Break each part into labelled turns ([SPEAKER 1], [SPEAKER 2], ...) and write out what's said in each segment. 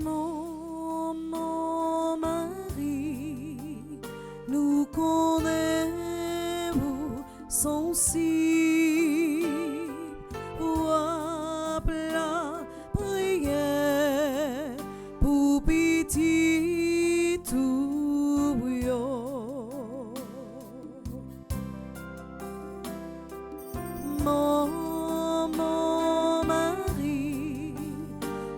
[SPEAKER 1] Mon mari, nous connaissons son si ou la prière pour petit tout yo. Mon mari,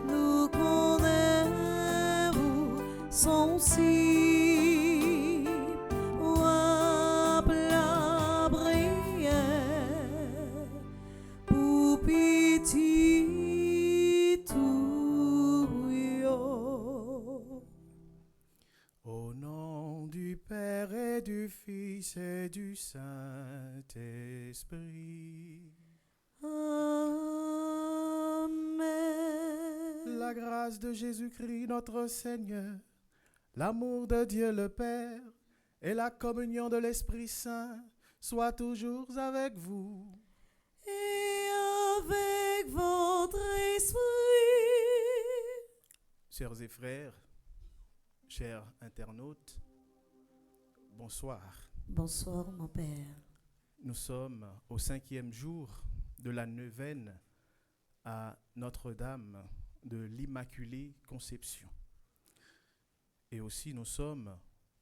[SPEAKER 1] nous connaissons son si ou la prière pour petit tout yo.
[SPEAKER 2] Au nom du Père et du Fils et du Saint-Esprit.
[SPEAKER 1] Amen.
[SPEAKER 2] La grâce de Jésus-Christ notre Seigneur, l'amour de Dieu le Père et la communion de l'Esprit Saint soient toujours avec vous.
[SPEAKER 1] Et avec votre esprit.
[SPEAKER 2] Sœurs et frères, chers internautes, bonsoir.
[SPEAKER 1] Bonsoir mon Père.
[SPEAKER 2] Nous sommes au 5e jour de la neuvaine à Notre-Dame de l'Immaculée Conception. Et aussi nous sommes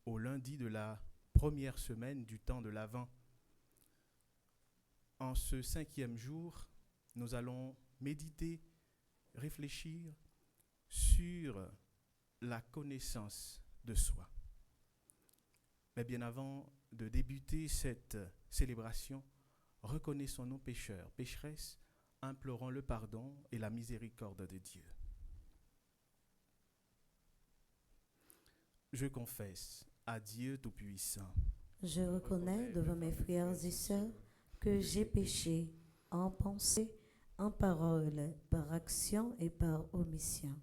[SPEAKER 2] au lundi de la première semaine du temps de l'Avent. En ce 5e jour, nous allons méditer, réfléchir sur la connaissance de soi. Mais bien avant de débuter cette célébration, reconnaissons nos pécheurs, pécheresses, implorons le pardon et la miséricorde de Dieu. Je confesse à Dieu Tout-Puissant.
[SPEAKER 1] Je reconnais devant mes frères et sœurs que j'ai péché en pensée, en parole, par action et par omission.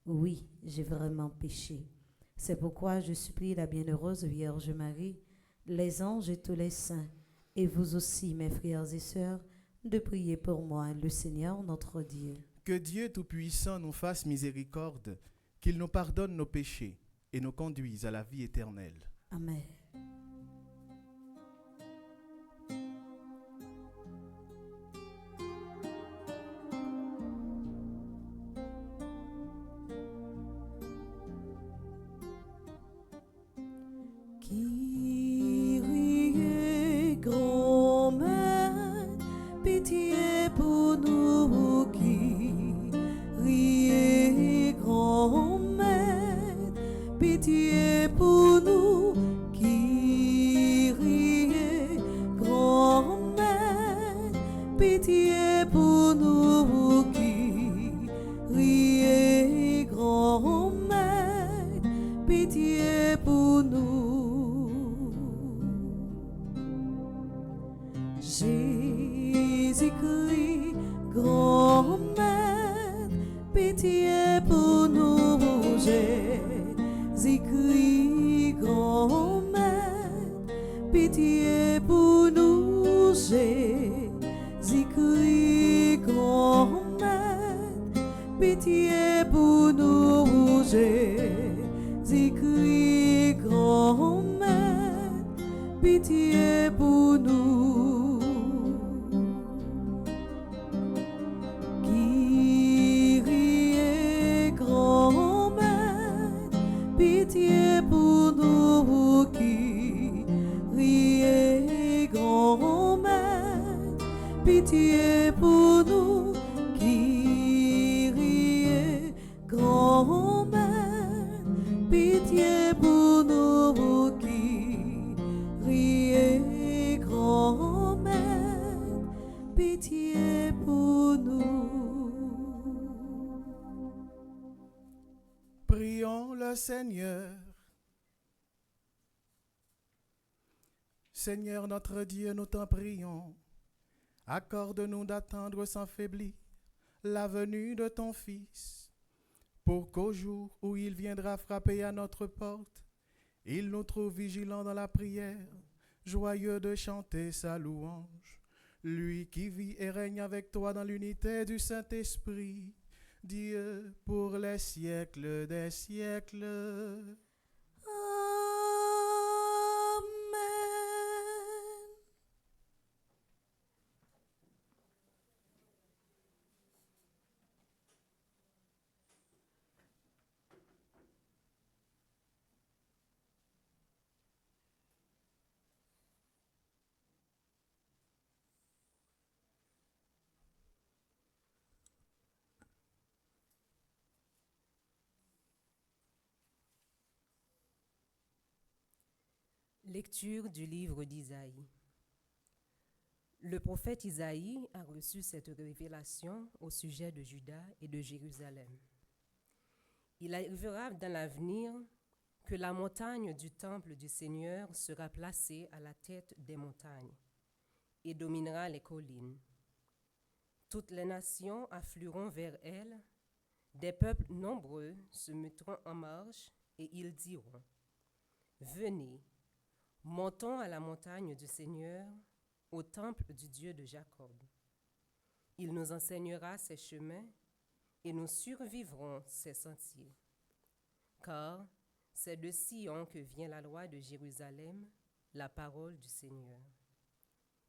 [SPEAKER 1] Oui, j'ai vraiment péché. C'est pourquoi je supplie la bienheureuse Vierge Marie, les anges et tous les saints, et vous aussi, mes frères et sœurs, de prier pour moi, le Seigneur notre Dieu.
[SPEAKER 2] Que Dieu Tout-Puissant nous fasse miséricorde, qu'il nous pardonne nos péchés et nous conduise à la vie éternelle.
[SPEAKER 1] Amen. Kyrie, grand-mère, pitié pour nous. Kyrie, grand-mère, pitié pour nous. Kyrie, grand-mère, pitié pour nous. Kyrie, grand-mère, pitié pour nous. Jésus-Christ, grand-mère, pitié pour nous. Jésus-Christ, grand-mère, pitié pour nous. Jésus-Christ, grand-mère, pitié pour nous. Jésus-Christ, grand-mère, pitié pour nous. Kyrie, grand-mère, pitié pour nous. Kyrie, grand-mère, pitié pour nous. Kyrie, grand-mère, pitié pour nous. Kyrie, grand-mère, pitié pour nous.
[SPEAKER 2] Prions le Seigneur. Seigneur notre Dieu, nous t'en prions. Accorde-nous d'attendre sans faiblir la venue de ton Fils, pour qu'au jour où il viendra frapper à notre porte, il nous trouve vigilants dans la prière, joyeux de chanter sa louange. Lui qui vit et règne avec toi dans l'unité du Saint-Esprit, Dieu pour les siècles des siècles.
[SPEAKER 1] Amen.
[SPEAKER 3] Lecture du livre d'Isaïe. Le prophète Isaïe a reçu cette révélation au sujet de Juda et de Jérusalem. Il arrivera dans l'avenir que la montagne du temple du Seigneur sera placée à la tête des montagnes et dominera les collines. Toutes les nations afflueront vers elle, des peuples nombreux se mettront en marche et ils diront : Venez, montons à la montagne du Seigneur, au temple du Dieu de Jacob. Il nous enseignera ses chemins et nous survivrons ses sentiers. Car c'est de Sion que vient la loi de Jérusalem, la parole du Seigneur.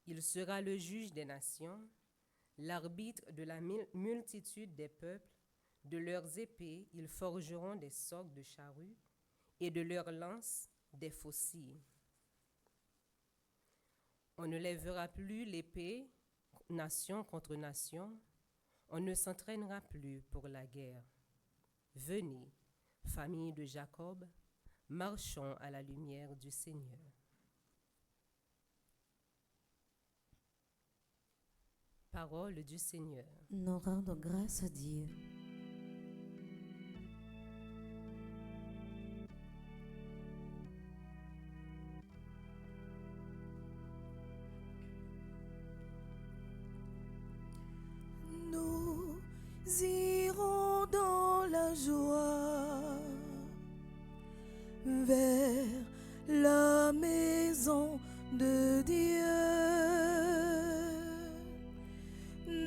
[SPEAKER 3] Il sera le juge des nations, l'arbitre de la multitude des peuples. De leurs épées, ils forgeront des socs de charrues et de leurs lances des faucilles. On ne lèvera plus l'épée nation contre nation, on ne s'entraînera plus pour la guerre. Venez, famille de Jacob, marchons à la lumière du Seigneur. Parole du Seigneur.
[SPEAKER 1] Nous rendons grâce à Dieu.
[SPEAKER 4] Nous irons dans la joie vers la maison de Dieu.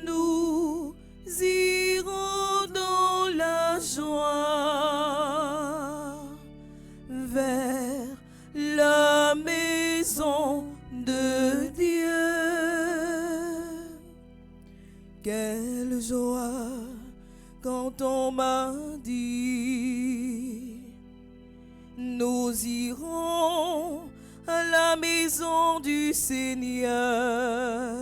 [SPEAKER 4] Nous irons dans la joie vers la maison de Dieu. Quelle joie quand on m'a dit: nous irons à la maison du Seigneur.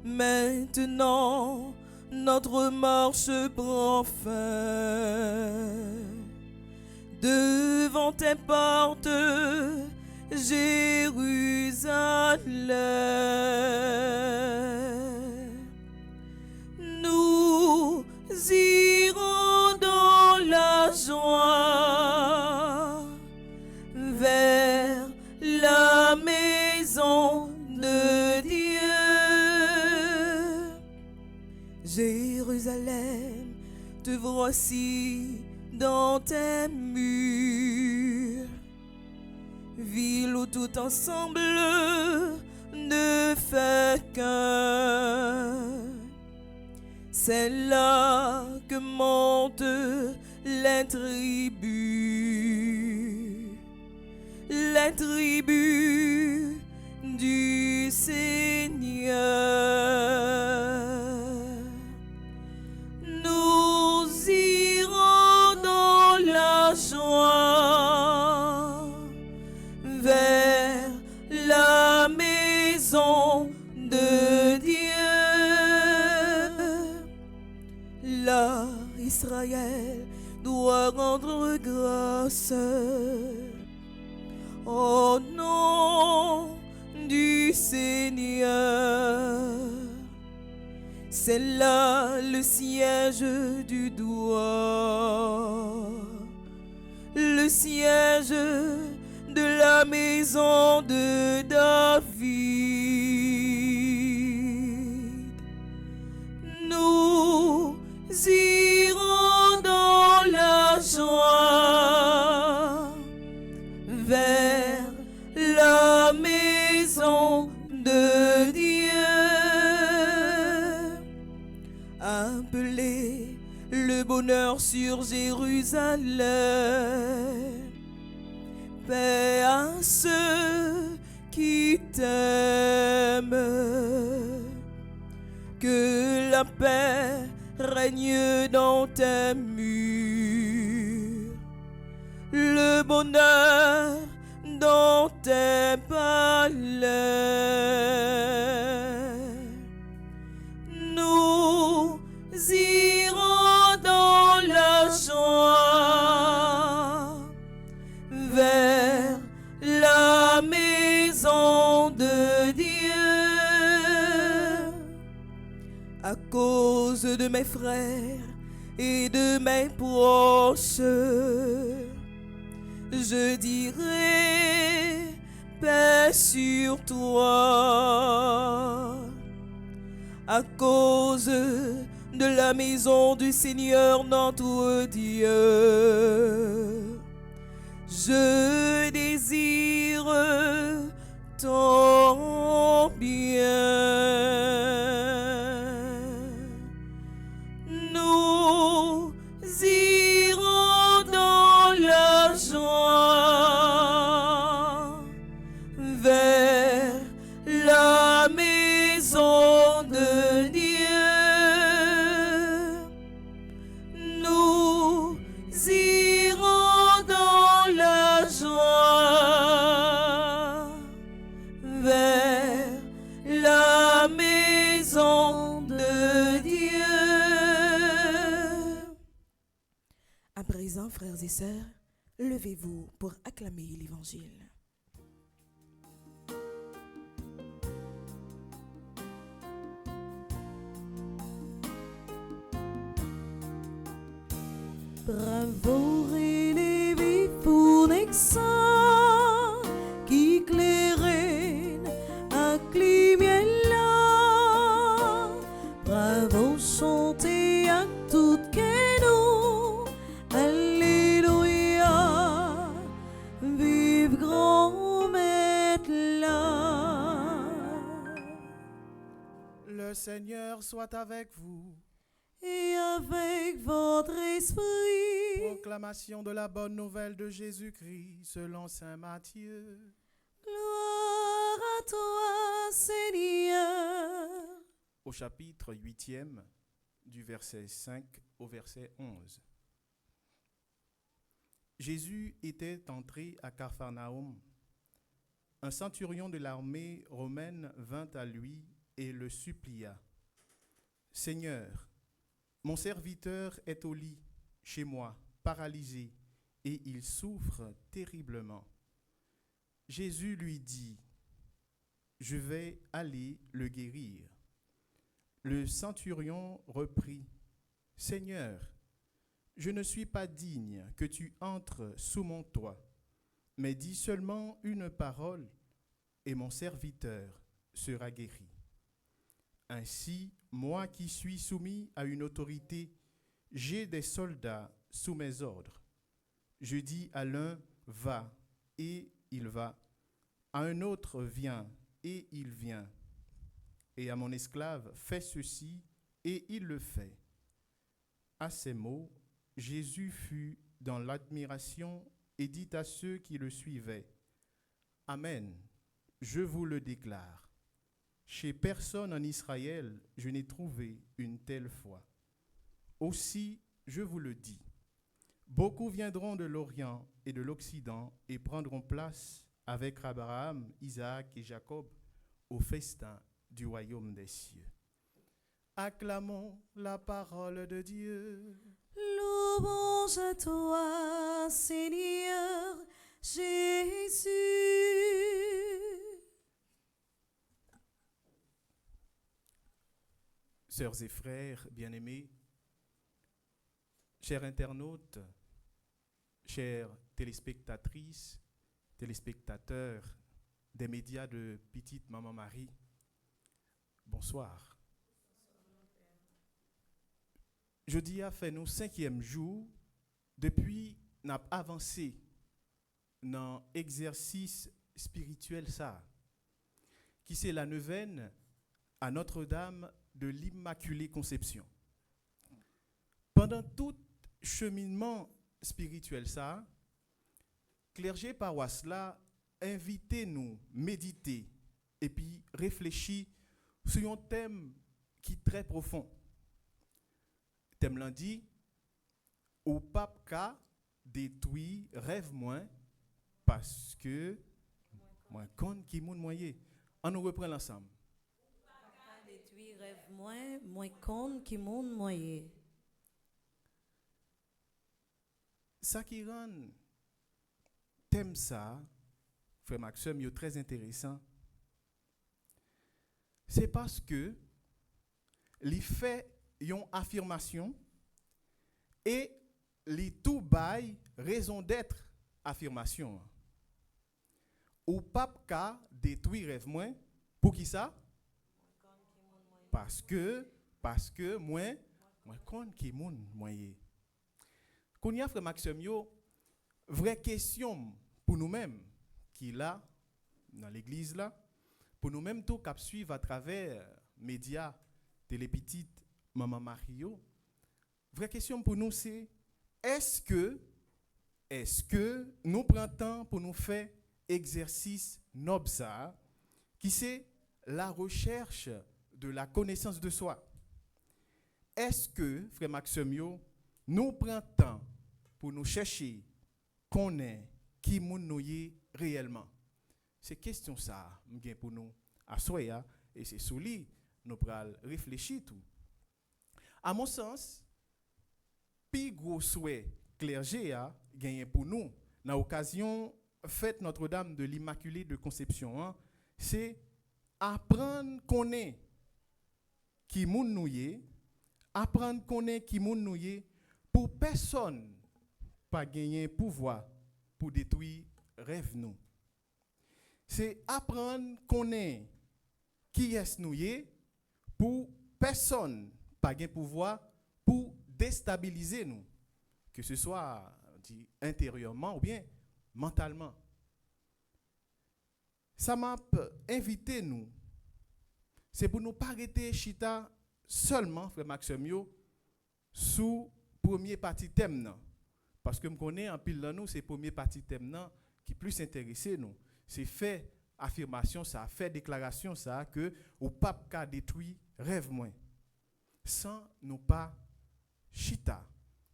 [SPEAKER 4] Maintenant, notre marche prend fin. Devant tes portes, Jérusalem, nous irons dans la joie vers la maison de Dieu. Jérusalem, te voici dans tes murs, ville où tout ensemble ne fait qu'un. C'est là que montent les tribus du Seigneur. Nous irons dans la joie vers la maison de Dieu. Là, Israël doit rendre grâce au nom du Seigneur. C'est là le siège du doigt, le siège de la maison de David. Nous irons dans la joie vers la maison de Dieu. Appelés le bonheur sur Jérusalem. Paix à ceux qui t'aiment. Que la paix règne dans tes murs. Le bonheur dans tes palais. Nous irons dans la joie vers la maison de Dieu. À cause de mes frères et de mes proches, je dirai paix sur toi. À cause de la maison du Seigneur notre Dieu, je désire ton bien. Nous irons dans la joie vers la maison de Dieu. Nous irons dans la joie vers la maison de Dieu. À présent, frères et sœurs, levez-vous pour acclamer l'Évangile.
[SPEAKER 1] Bravo, René Vifunexa, qui clairen à Climiella. Bravo, chantez à toutes nous. Alléluia, vive grand maître là.
[SPEAKER 2] Le Seigneur soit avec vous.
[SPEAKER 1] Et avec votre esprit.
[SPEAKER 2] Proclamation de la bonne nouvelle de Jésus-Christ selon saint Matthieu.
[SPEAKER 1] Gloire à toi, Seigneur.
[SPEAKER 2] Au chapitre 8e, du verset 5 au verset 11. Jésus était entré à Capharnaüm. Un centurion de l'armée romaine vint à lui et le supplia. « Seigneur, mon serviteur est au lit, chez moi, paralysé, et il souffre terriblement. » Jésus lui dit, « Je vais aller le guérir. » Le centurion reprit, « Seigneur, je ne suis pas digne que tu entres sous mon toit, mais dis seulement une parole, et mon serviteur sera guéri. Ainsi, moi qui suis soumis à une autorité, j'ai des soldats sous mes ordres. Je dis à l'un, va, et il va. À un autre, viens, et il vient. Et à mon esclave, fais ceci, et il le fait. » À ces mots, Jésus fut dans l'admiration et dit à ceux qui le suivaient, « Amen, je vous le déclare. Chez personne en Israël, je n'ai trouvé une telle foi. Aussi, je vous le dis, beaucoup viendront de l'Orient et de l'Occident et prendront place avec Abraham, Isaac et Jacob au festin du royaume des cieux. » Acclamons la parole de Dieu.
[SPEAKER 1] Louange à toi, Seigneur Jésus.
[SPEAKER 2] Sœurs et frères bien-aimés, chers internautes, chères téléspectatrices, téléspectateurs des médias de Petite Maman Marie, bonsoir. Jeudi a fait nos 5e jour depuis n'a avancé dans l'exercice spirituel ça, qui c'est la neuvaine à Notre-Dame de l'Immaculée Conception. pendant tout cheminement spirituel ça, clergé paroisse là, invitez-nous méditer et puis réfléchir sur un thème qui est très profond. Thème l'a dit, au pape ka détruit rêve moins parce que moi con qui moun moyen. On nous reprend l'ensemble.
[SPEAKER 1] Pas détruire rêve moins con qui moun moyen.
[SPEAKER 2] Ça qui rend thème ça, frère Maxime, est très intéressant. C'est parce que les fait une affirmation et les tout bail raison d'être affirmation. Ou pape ka détruit rêve moins pour qui ça? Parce que moins kon qui moun moyen. Qu'on y a frère Maxime yo vraie question pour nous-mêmes qui là dans l'église là pour nous-mêmes tout cap suivre à travers médias télé petite maman Mario. Vraie question pour nous c'est est-ce que nous prenons temps pour nous faire exercice noble ça qui c'est la recherche de la connaissance de soi. Est-ce que frère Maxime yo nous prenons temps pour nous chercher connaître qui moun nou yé réellement? C'est question ça m'gain pour nous à soya et c'est sous lui nous pral réfléchir tout. À mon sens, pi gros souhait clergé a gagné pour nous dans l'occasion fête Notre-Dame de l'Immaculée de Conception hein, c'est apprendre connaître qui moun nou yé, apprendre connaître qui moun nou yé pour personne pas gagner pouvoir pour détruire rêve nous. C'est apprendre connaître qui est nous yé pour personne pas gagner pouvoir pour déstabiliser nous, que ce soit dit intérieurement ou bien mentalement. Ça m'a invité nous. C'est pour nous pas arrêter chita seulement frère Maxime yo sous premier parti thème nan. Parce que me connais en pile dans nous c'est premier parti thème nan qui plus intéressé nous. C'est fait affirmation ça, fait déclaration ça que au pape ka détruit rêve moins. Sans nous pas chita.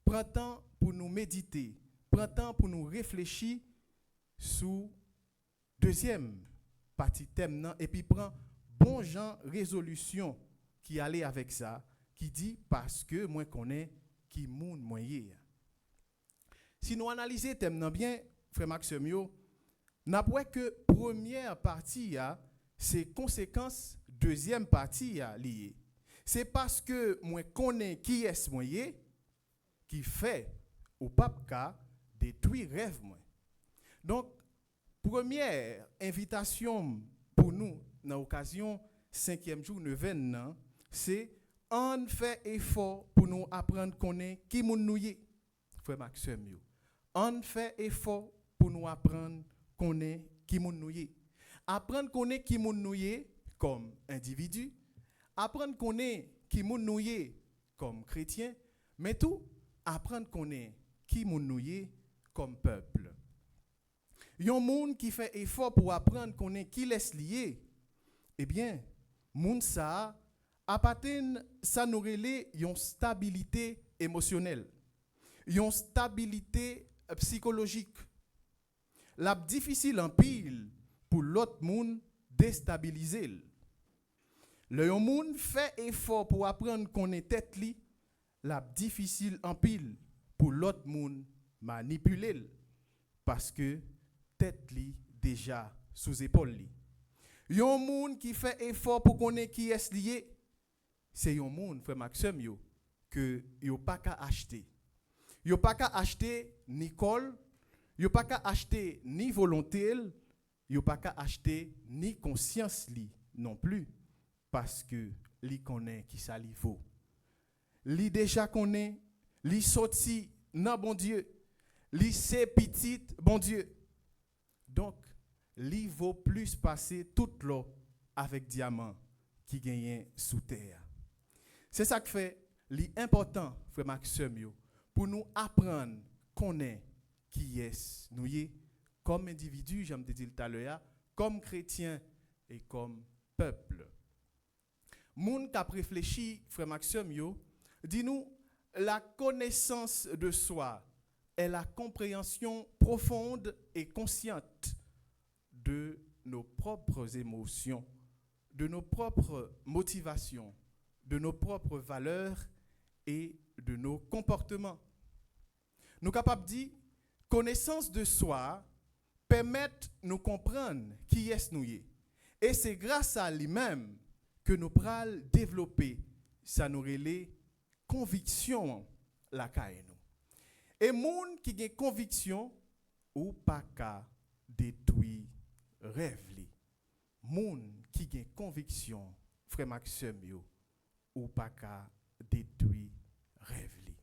[SPEAKER 2] Prends temps pour nous méditer, prends temps pour nous réfléchir sous deuxième partie thème nan et puis prends bon genre résolution qui allait avec ça qui dit parce que moi connais qui moun moyen. Si nous analysons thème nan bien frère Maxime yo, n'a pas que première partie c'est conséquence deuxième partie lié. C'est parce que moi connais qui est moyen qui fait au pape ka détruire rêve moi. Donc première invitation pour nous dans l'occasion 5e jour neuvaine c'est on fait effort pour nous apprendre connaître qui moun nou yé. Frère Maxime yo. On fait effort pour nous apprendre connaître qui moun nou yé. Apprendre connaître qui moun nou yé comme individu, apprendre connaître qui moun nou yé comme chrétien, mais tout apprendre connaître qui moun nou yé comme peuple. Yon moun qui fait effort pour apprendre connaître qui laisse lié, eh bien, moun ça appartient ça nous relè yon stabilité émotionnelle, yon stabilité psychologique. La difficile en pile pour l'autre moun déstabiliser. Le yon moun fait effort pour apprendre connaître tête li, la difficile en pile pour l'autre moun manipuler parce que tête li déjà sous épaule li. Yon moun qui fait effort pour connaître qui est lié, c'est yon moun frère Maxime yo que yo pas qu'à acheter. Yo pas qu'à acheter ni col, yo pas qu'à acheter ni volonté, yo pas qu'à acheter ni conscience li non plus parce que li connaît qui ça li vaut. Li déjà connaît, li sorti nan bon Dieu, li c'est petit bon Dieu. Donc li vaut plus passer toute l'eau avec diamant qui gagne sous terre. C'est ça que fait l'important, frère Maxime, yo, pour nous apprendre qu'on est qui est nous y est, comme individu, j'aime te dire tout à l'heure, comme chrétien et comme peuple. Moun qui a réfléchi, frère Maxime, yo, dis-nous, la connaissance de soi est la compréhension profonde et consciente de nos propres émotions, de nos propres motivations, de nos propres valeurs et de nos comportements. Nous sommes capables de dire, connaissance de soi permet de nous comprendre qui est nous. Et c'est grâce à lui-même que nous pourrons développer ça nous relève conviction la caille nous. Et moun qui a conviction ou pas qu'à détruire rêve li. Moun qui a conviction frère Maxime yo ou pas qu'à détruire rêve li.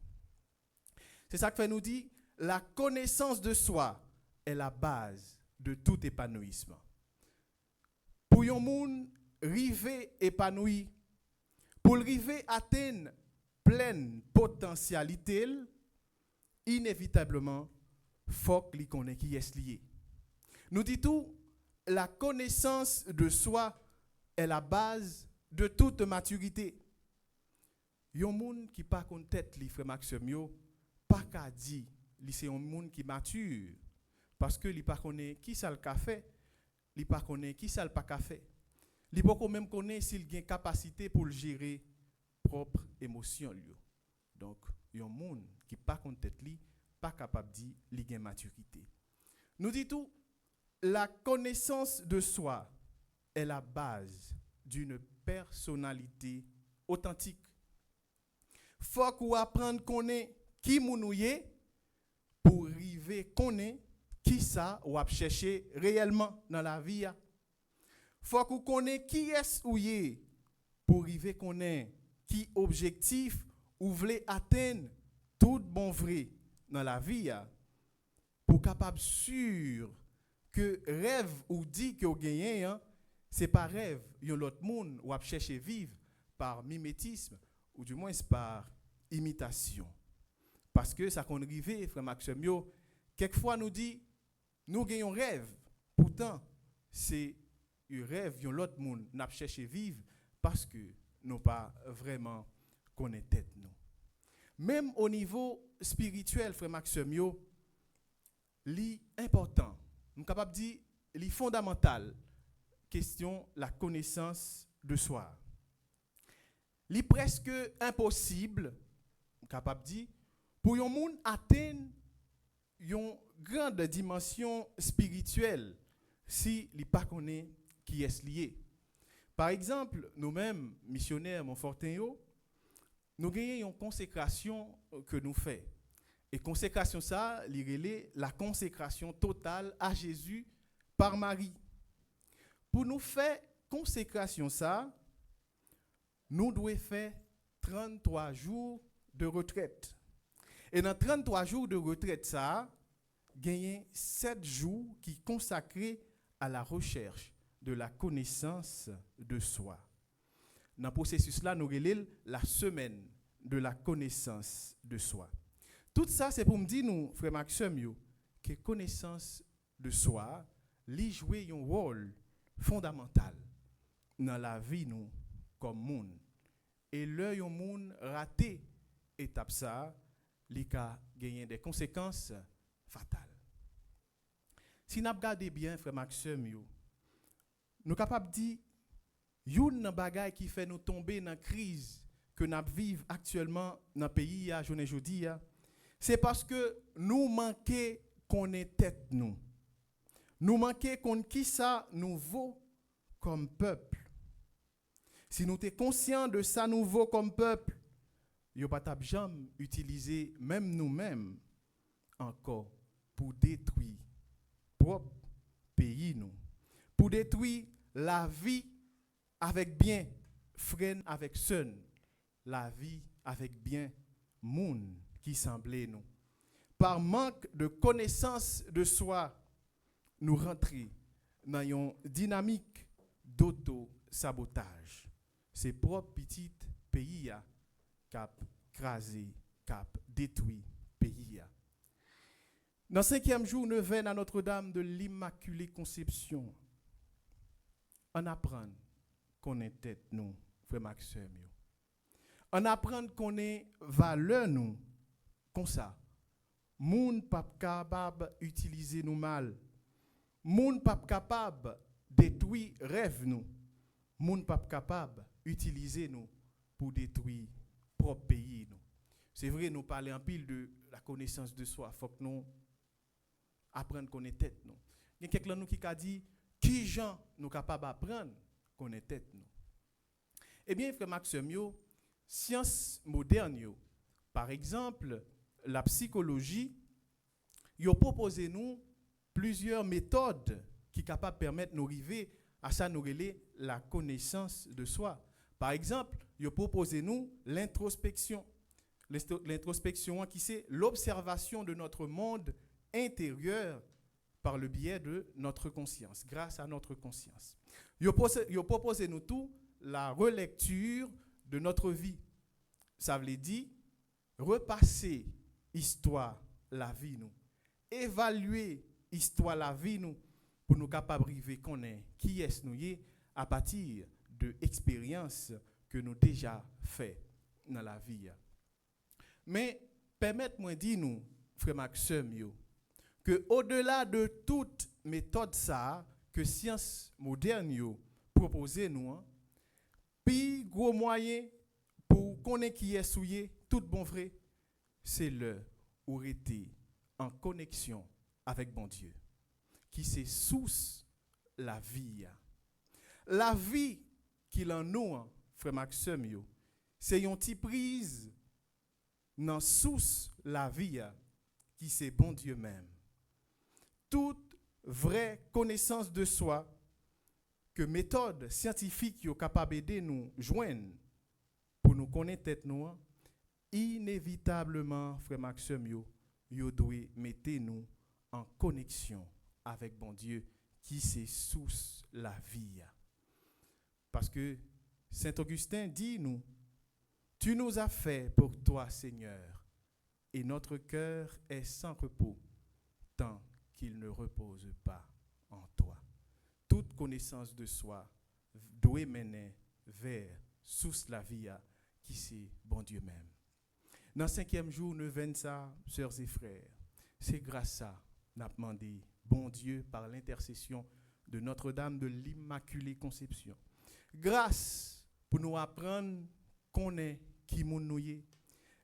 [SPEAKER 2] C'est ça que fait nous dit la connaissance de soi est la base de tout épanouissement. Pour yon moun rive épanoui, pour rive atteindre pleine potentialité, inévitablement, faut qu'il connaisse qui est lié. Nous dit tout, la connaissance de soi est la base de toute maturité. Yon moun qui pas kon tête li frère Maxime yo, pas ka di, li c'est un moun qui mature parce que li pas connaît qui ça le café, li pas connaît qui ça le pas café. Li pas même connaît s'il gain capacité pour le gérer propre émotion lui. Donc yon moun qui pas kon tête li, pas capable di li gain maturité. Nous dit tout, la connaissance de soi est la base d'une personnalité authentique. Faut qu'on apprenne connaître qui mounouye pour arriver connaître qui ça ou à chercher réellement dans la vie. Faut qu'on connaît qui est ou yé pour arriver connaître qui objectif ou voulez atteindre tout bon vrai dans la vie pour capable sûr que rêve ou dit que vous gagnez c'est pas rêve yon l'autre monde ou à chercher vivre par mimétisme ou du moins par imitation. Parce que ça qu'on arrive, frère Maxime, quelquefois nous dit, nous gagnons rêve. Pourtant, c'est un rêve, yon l'autre monde n'a cherché vivre parce que nous pas vraiment connaît tête nous. Même au niveau spirituel, frère Maxime, li important, nous sommes capables de dire, li fondamental, question la connaissance de soi. Li presque impossible, capable de dire, pour yon moun atteindre yon grande dimension spirituelle si li pas connaît qui est lié. Par exemple, nous-mêmes missionnaires Montfortin yo, nous gagnons une consécration que nous fait. Et consécration ça, li relé la consécration totale à Jésus par Marie. Pour nous faire consécration ça, nous devons faire 33 jours de retraite. Et dans 33 jours de retraite, ça, gagner 7 jours qui consacrés à la recherche de la connaissance de soi. Dans ce processus-là, nous relèvons la semaine de la connaissance de soi. Tout ça, c'est pour me dire, nous, frère Maxime, que connaissance de soi, li jouer un rôle fondamental dans la vie, nous, comme monde. Et le yon moun raté étape ça, li ka gagner des conséquences fatales. Si nous regardons bien frère Maxime nous capable dire yon nan bagay qui fait nous tomber dans crise que nous vivons actuellement dans le pays à journée jodi c'est parce que nous manquons qu'on est tête nous. Nous manquons qu'on qui ça nous vaut comme peuple. Si nous sommes conscients de ça nouveau comme peuple, nous ne pouvons pas jamais utiliser même nous-mêmes encore pour détruire propre pays nous, pour détruire la vie avec bien, freine avec son, la vie avec bien, moun qui semblait nous. Par manque de connaissance de soi, nous rentrons dans une dynamique d'auto-sabotage. C'est propre petit pays cap crasé, cap détruit pays. Dans le 5e jour, neuvaine à Notre-Dame de l'Immaculée Conception, on apprend qu'on est tête nous, frère Maxime. On apprend qu'on est valeur nous, comme ça. Moun pas capable d'utiliser nous mal. Moun pas capable détruire rêve nous. Moun pas capable d'utiliser nous pour détruire propre pays nous. C'est vrai, nous parlons en pile de la connaissance de soi. Il faut que nous apprendre qu'on est tête nous. Il y a quelqu'un nous qui a dit qui gens nous capables d'apprendre qu'on est tête nous. Eh bien, frère Maxime, science moderne, par exemple, la psychologie, il propose nous plusieurs méthodes qui sont capables de permettre de nous arriver à ça, nous relayer la connaissance de soi. Par exemple, il propose nous l'introspection. L'introspection qui c'est l'observation de notre monde intérieur par le biais de notre conscience, grâce à notre conscience. Il propose nous tout la relecture de notre vie. Ça veut dire repasser histoire la vie nous, évaluer histoire la vie nous pour nous capables de connaître qui est nous à partir de expériences que nous déjà fait dans la vie. Mais permettez-moi de dire nous, frère Maxime, que au-delà de toute méthode ça que science moderne propose nous, puis gros moyen pour connaître qui est souillé, tout bon vrai, c'est le ou rester en connexion avec bon Dieu, qui c'est source la vie. La vie qu'il en nous, frère Maxime, c'est une petite prise dans source la vie qui c'est bon Dieu même. Toute vraie connaissance de soi que méthode scientifique est capable d'aider nous joindre pour nous connaître tête nous, inévitablement, frère Maxime, yo doit mettre nous en connexion avec bon Dieu qui c'est source la vie. Parce que Saint Augustin dit nous, tu nous as fait pour toi, Seigneur, et notre cœur est sans repos tant qu'il ne repose pas en toi. Toute connaissance de soi doit mener vers source la vie qui c'est bon Dieu même. Dans le 5e jour, neuvaine ça, sœurs et frères, c'est grâce à ça n'a demandé bon Dieu par l'intercession de Notre-Dame de l'Immaculée Conception. Grâce pour nous apprendre qu'on est qui nous est.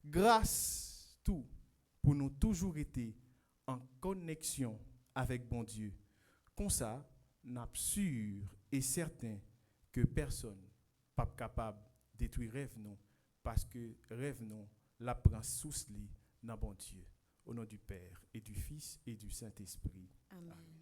[SPEAKER 2] Grâce tout pour nous toujours été en connexion avec bon Dieu. Comme ça, n'a sûr et certain que personne pas capable de détruire rêve nous parce que rêve nous la prend sous li dans bon Dieu. Au nom du Père et du Fils et du Saint-Esprit.
[SPEAKER 1] Amen.
[SPEAKER 2] Amen.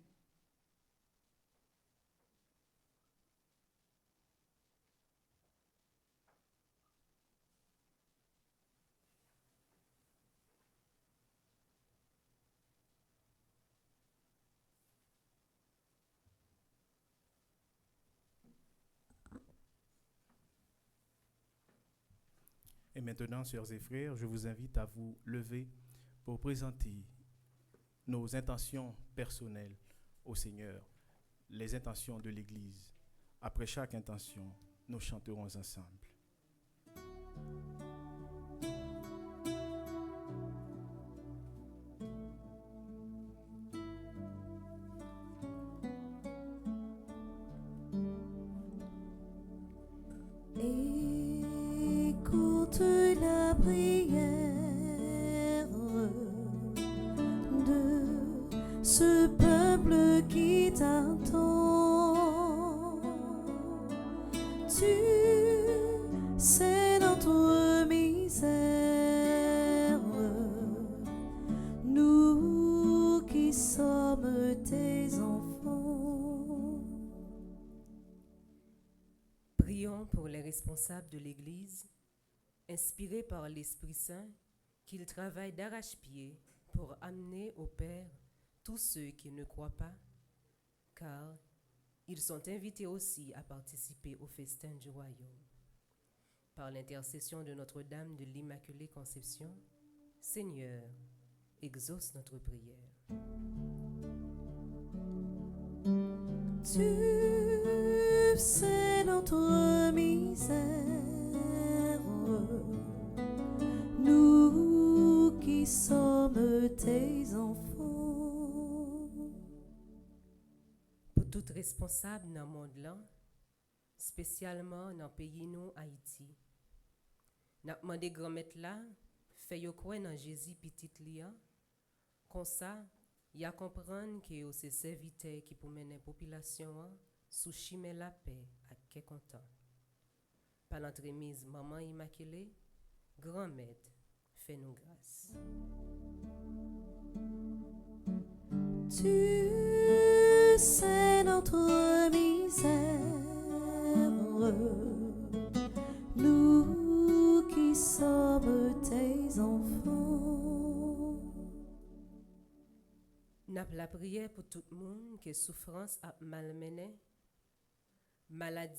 [SPEAKER 2] Et maintenant, sœurs et frères, je vous invite à vous lever pour présenter nos intentions personnelles au Seigneur, les intentions de l'Église. Après chaque intention, nous chanterons ensemble.
[SPEAKER 1] Écoute la prière de ce peuple qui t'attend. Tu sais notre misère, nous qui sommes tes enfants.
[SPEAKER 3] Prions pour les responsables de l'Église, inspirés par l'Esprit Saint, qu'ils travaillent d'arrache-pied pour amener au Père tous ceux qui ne croient pas, car ils sont invités aussi à participer au festin du royaume. Par l'intercession de Notre-Dame de l'Immaculée Conception, Seigneur, exauce notre prière.
[SPEAKER 1] Tu sais notre misère, nous qui sommes tes enfants.
[SPEAKER 3] Pour tout responsable dans le monde là, spécialement dans le pays nous Haïti, n'a demandé grand-mère là, fait yo croire dans Jésus petit lia, comme ça, y a comprendre que c'est serviteur qui pour mener population sous chemin la paix à quel content. Par l'entremise maman immaculée, grand-mère, fais-nous grâce.
[SPEAKER 1] Tu sais notre misère, nous qui sommes tes enfants.
[SPEAKER 3] N'a la prière pour tout le monde que souffrance a malmené, malade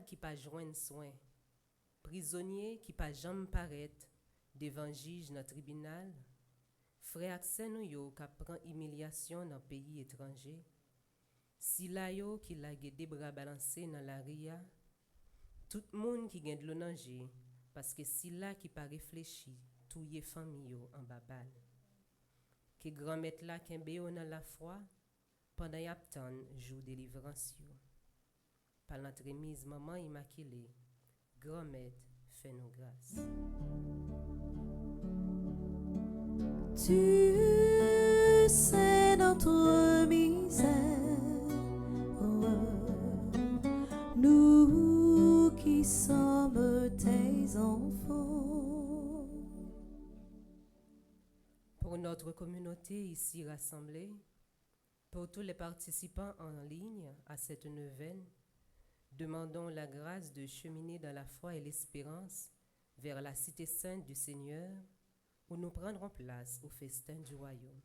[SPEAKER 3] qui pas joindre soin, prisonnier qui pas jamais paraître devant juge dans tribunal, frère accès nous yo qui prend humiliation dans pays étranger, si la yo qui la des bras balancés dans la ria, tout le monde qui gagne de l'onanger parce que si là qui pas réfléchi, tout y famille yo en babal. Que grand-mère là kembe yo dans la foi pendant y attend jour délivrance yo. Par l'entremise maman immaculée, grand-mère fait nous grâce.
[SPEAKER 1] Tu sais notre misère, nous qui sommes tes enfants.
[SPEAKER 3] Pour notre communauté ici rassemblée, pour tous les participants en ligne à cette neuvaine, demandons la grâce de cheminer dans la foi et l'espérance vers la cité sainte du Seigneur, où nous prendrons place au festin du royaume.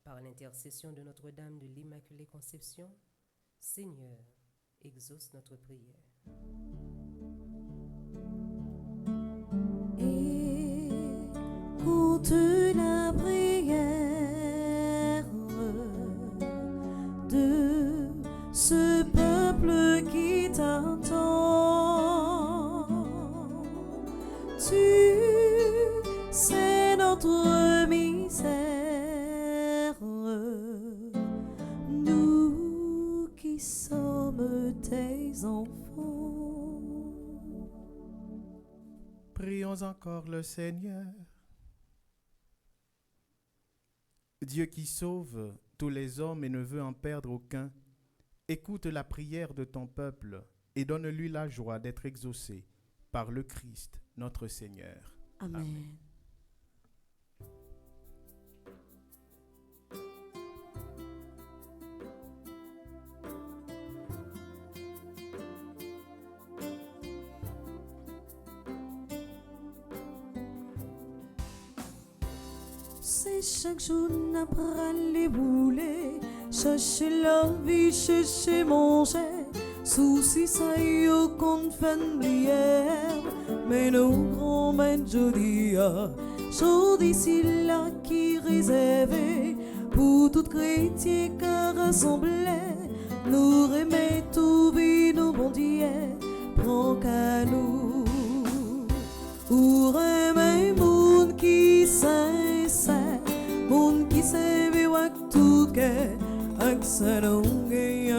[SPEAKER 3] Par l'intercession de Notre-Dame de l'Immaculée Conception, Seigneur, exauce notre prière.
[SPEAKER 1] Écoute la prière de ce peuple qui t'entend. Tu sais notre misère, nous qui sommes tes enfants.
[SPEAKER 2] Prions encore le Seigneur. Dieu qui sauve tous les hommes et ne veut en perdre aucun, écoute la prière de ton peuple et donne-lui la joie d'être exaucé par le Christ, notre Seigneur.
[SPEAKER 1] Amen.
[SPEAKER 2] Amen.
[SPEAKER 1] C'est chaque jour n'apprend les boulets, chercher la vie, chercher manger, souci ça y est qu'on fait prière, mais nos grands-mères jodi c'est là qui réservé pour tout chrétien qui rassemblait, nous remet tout vie, nos bon Dieu, prends qu'à nous, ou remet monde qui sincère, monde qui s'éveille avec tout cœur, aksanouye,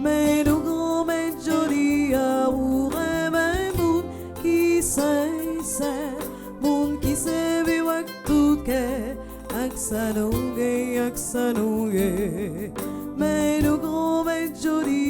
[SPEAKER 1] mais nos grands-mères joli ou remet monde qui sincère, monde qui s'éveille avec tout cœur, aksanouye, mais nos grands-mères joli.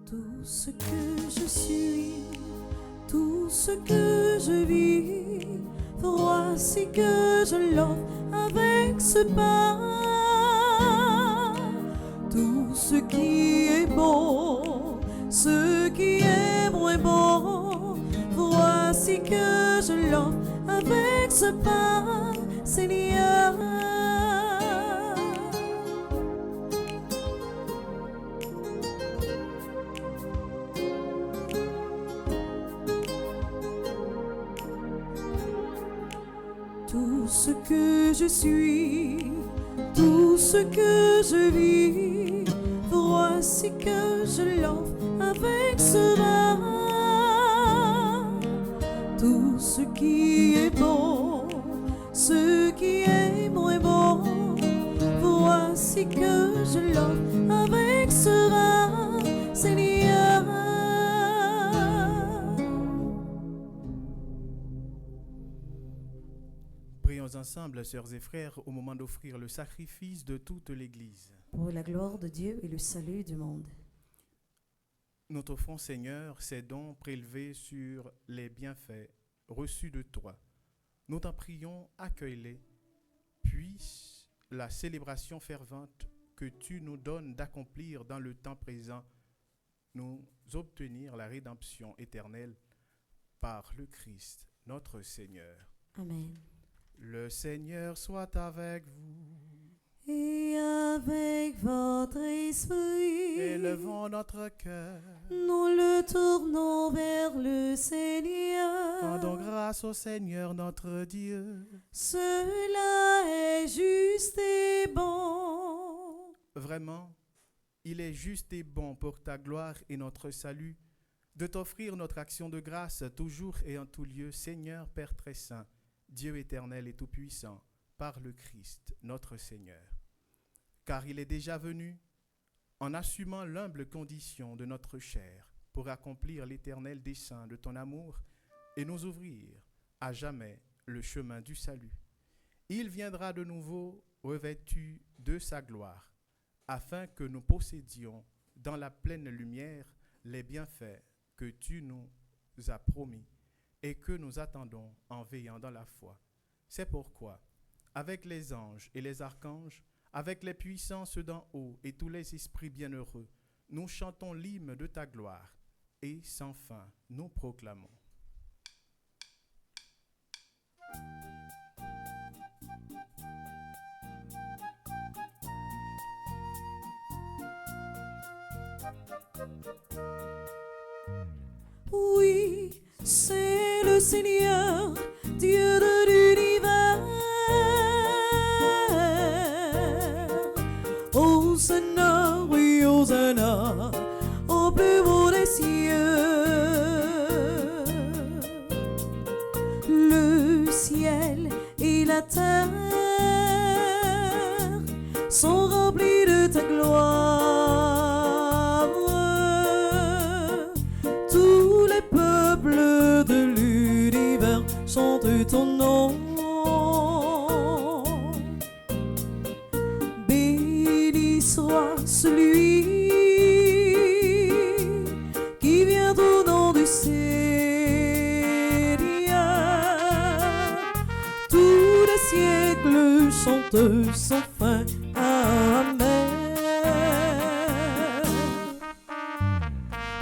[SPEAKER 1] Tout ce que je suis, tout ce que je vis, voici que je l'offre avec ce pain. Tout ce qui est bon, ce qui est moins bon, voici que je l'offre avec ce pain, Seigneur. Tout ce que je suis, tout ce que je vis, voici que je l'offre avec ce vin. Tout ce qui est bon, ce qui est moins bon, voici que je l'offre avec ce vin, Seigneur.
[SPEAKER 2] Prions ensemble, sœurs et frères, au moment d'offrir le sacrifice de toute l'Église.
[SPEAKER 1] Pour la gloire de Dieu et le salut du monde.
[SPEAKER 2] Nous t'offrons, Seigneur, ces dons prélevés sur les bienfaits reçus de toi. Nous t'en prions, accueille-les. Puisse la célébration fervente que tu nous donnes d'accomplir dans le temps présent nous obtenir la rédemption éternelle par le Christ, notre Seigneur.
[SPEAKER 1] Amen.
[SPEAKER 2] Le Seigneur soit avec vous.
[SPEAKER 1] Et avec votre esprit,
[SPEAKER 2] Élevons notre cœur.
[SPEAKER 1] nous le tournons vers le Seigneur.
[SPEAKER 2] Rendons grâce au Seigneur notre Dieu.
[SPEAKER 1] Cela est juste et bon.
[SPEAKER 2] Vraiment, il est juste et bon pour ta gloire et notre salut de t'offrir notre action de grâce toujours et en tout lieu, Seigneur Père très saint, Dieu éternel et tout-puissant, par le Christ, notre Seigneur. Car il est déjà venu en assumant l'humble condition de notre chair pour accomplir l'éternel dessein de ton amour et nous ouvrir à jamais le chemin du salut. Il viendra de nouveau revêtu de sa gloire, afin que nous possédions dans la pleine lumière les bienfaits que tu nous as promis et que nous attendons en veillant dans la foi. C'est pourquoi, avec les anges et les archanges, avec les puissances d'en haut et tous les esprits bienheureux, nous chantons l'hymne de ta gloire et sans fin nous proclamons.
[SPEAKER 1] Oui, c'est le Seigneur, Dieu de l'univers. Hosanna, oui, Hosanna, au plus haut des cieux. Le ciel et la terre sont remplis de ta gloire. Tous les peuples de l'univers chantent ton nom. Béni soit celui qui vient au nom du Seigneur. Tous les siècles chantent sans fin. Amen.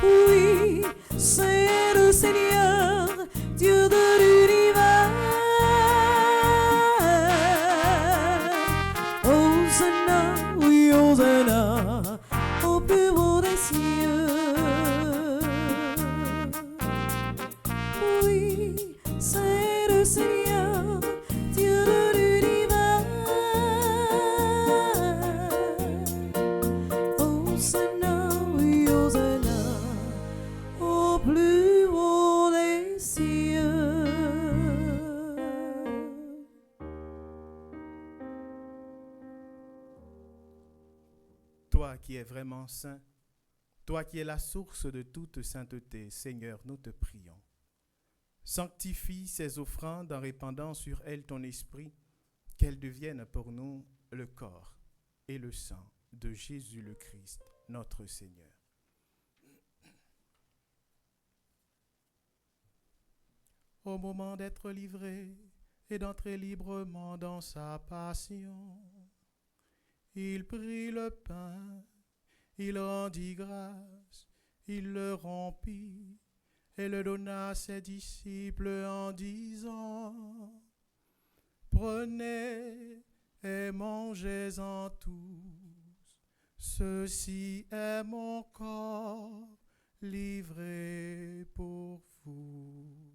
[SPEAKER 1] Oui, c'est le Seigneur, Dieu de l'univers. Hosanna, oui, Hosanna, au plus haut des cieux. Oui, c'est le Seigneur, Dieu de l'univers. Hosanna, oui, Hosanna, au plus haut des cieux.
[SPEAKER 2] Toi qui es vraiment saint, toi qui es la source de toute sainteté, Seigneur, nous te prions. Sanctifie ces offrandes en répandant sur elles ton esprit, qu'elles deviennent pour nous le corps et le sang de Jésus le Christ, notre Seigneur. au moment d'être livré et d'entrer librement dans sa passion. Il prit le pain, il rendit grâce, il le rompit et le donna à ses disciples en disant: Prenez et mangez-en tous, ceci est mon corps livré pour vous.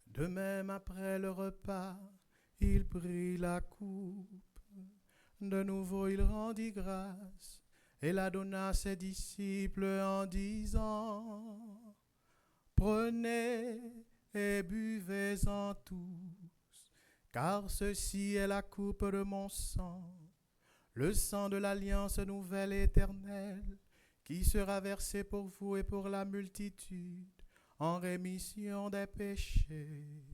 [SPEAKER 2] De même, après le repas, il prit la coupe. De nouveau, il rendit grâce et la donna à ses disciples en disant: Prenez et buvez-en tous, car ceci est la coupe de mon sang, le sang de l'alliance nouvelle et éternelle, qui sera versé pour vous et pour la multitude en rémission des péchés.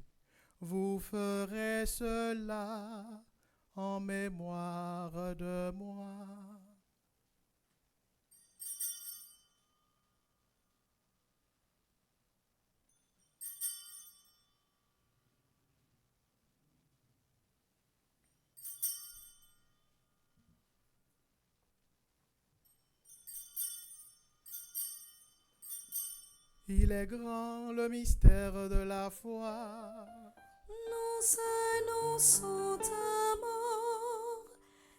[SPEAKER 2] Vous ferez cela en mémoire de moi. Il est grand le mystère de la foi.
[SPEAKER 1] Nous annonçons ta mort,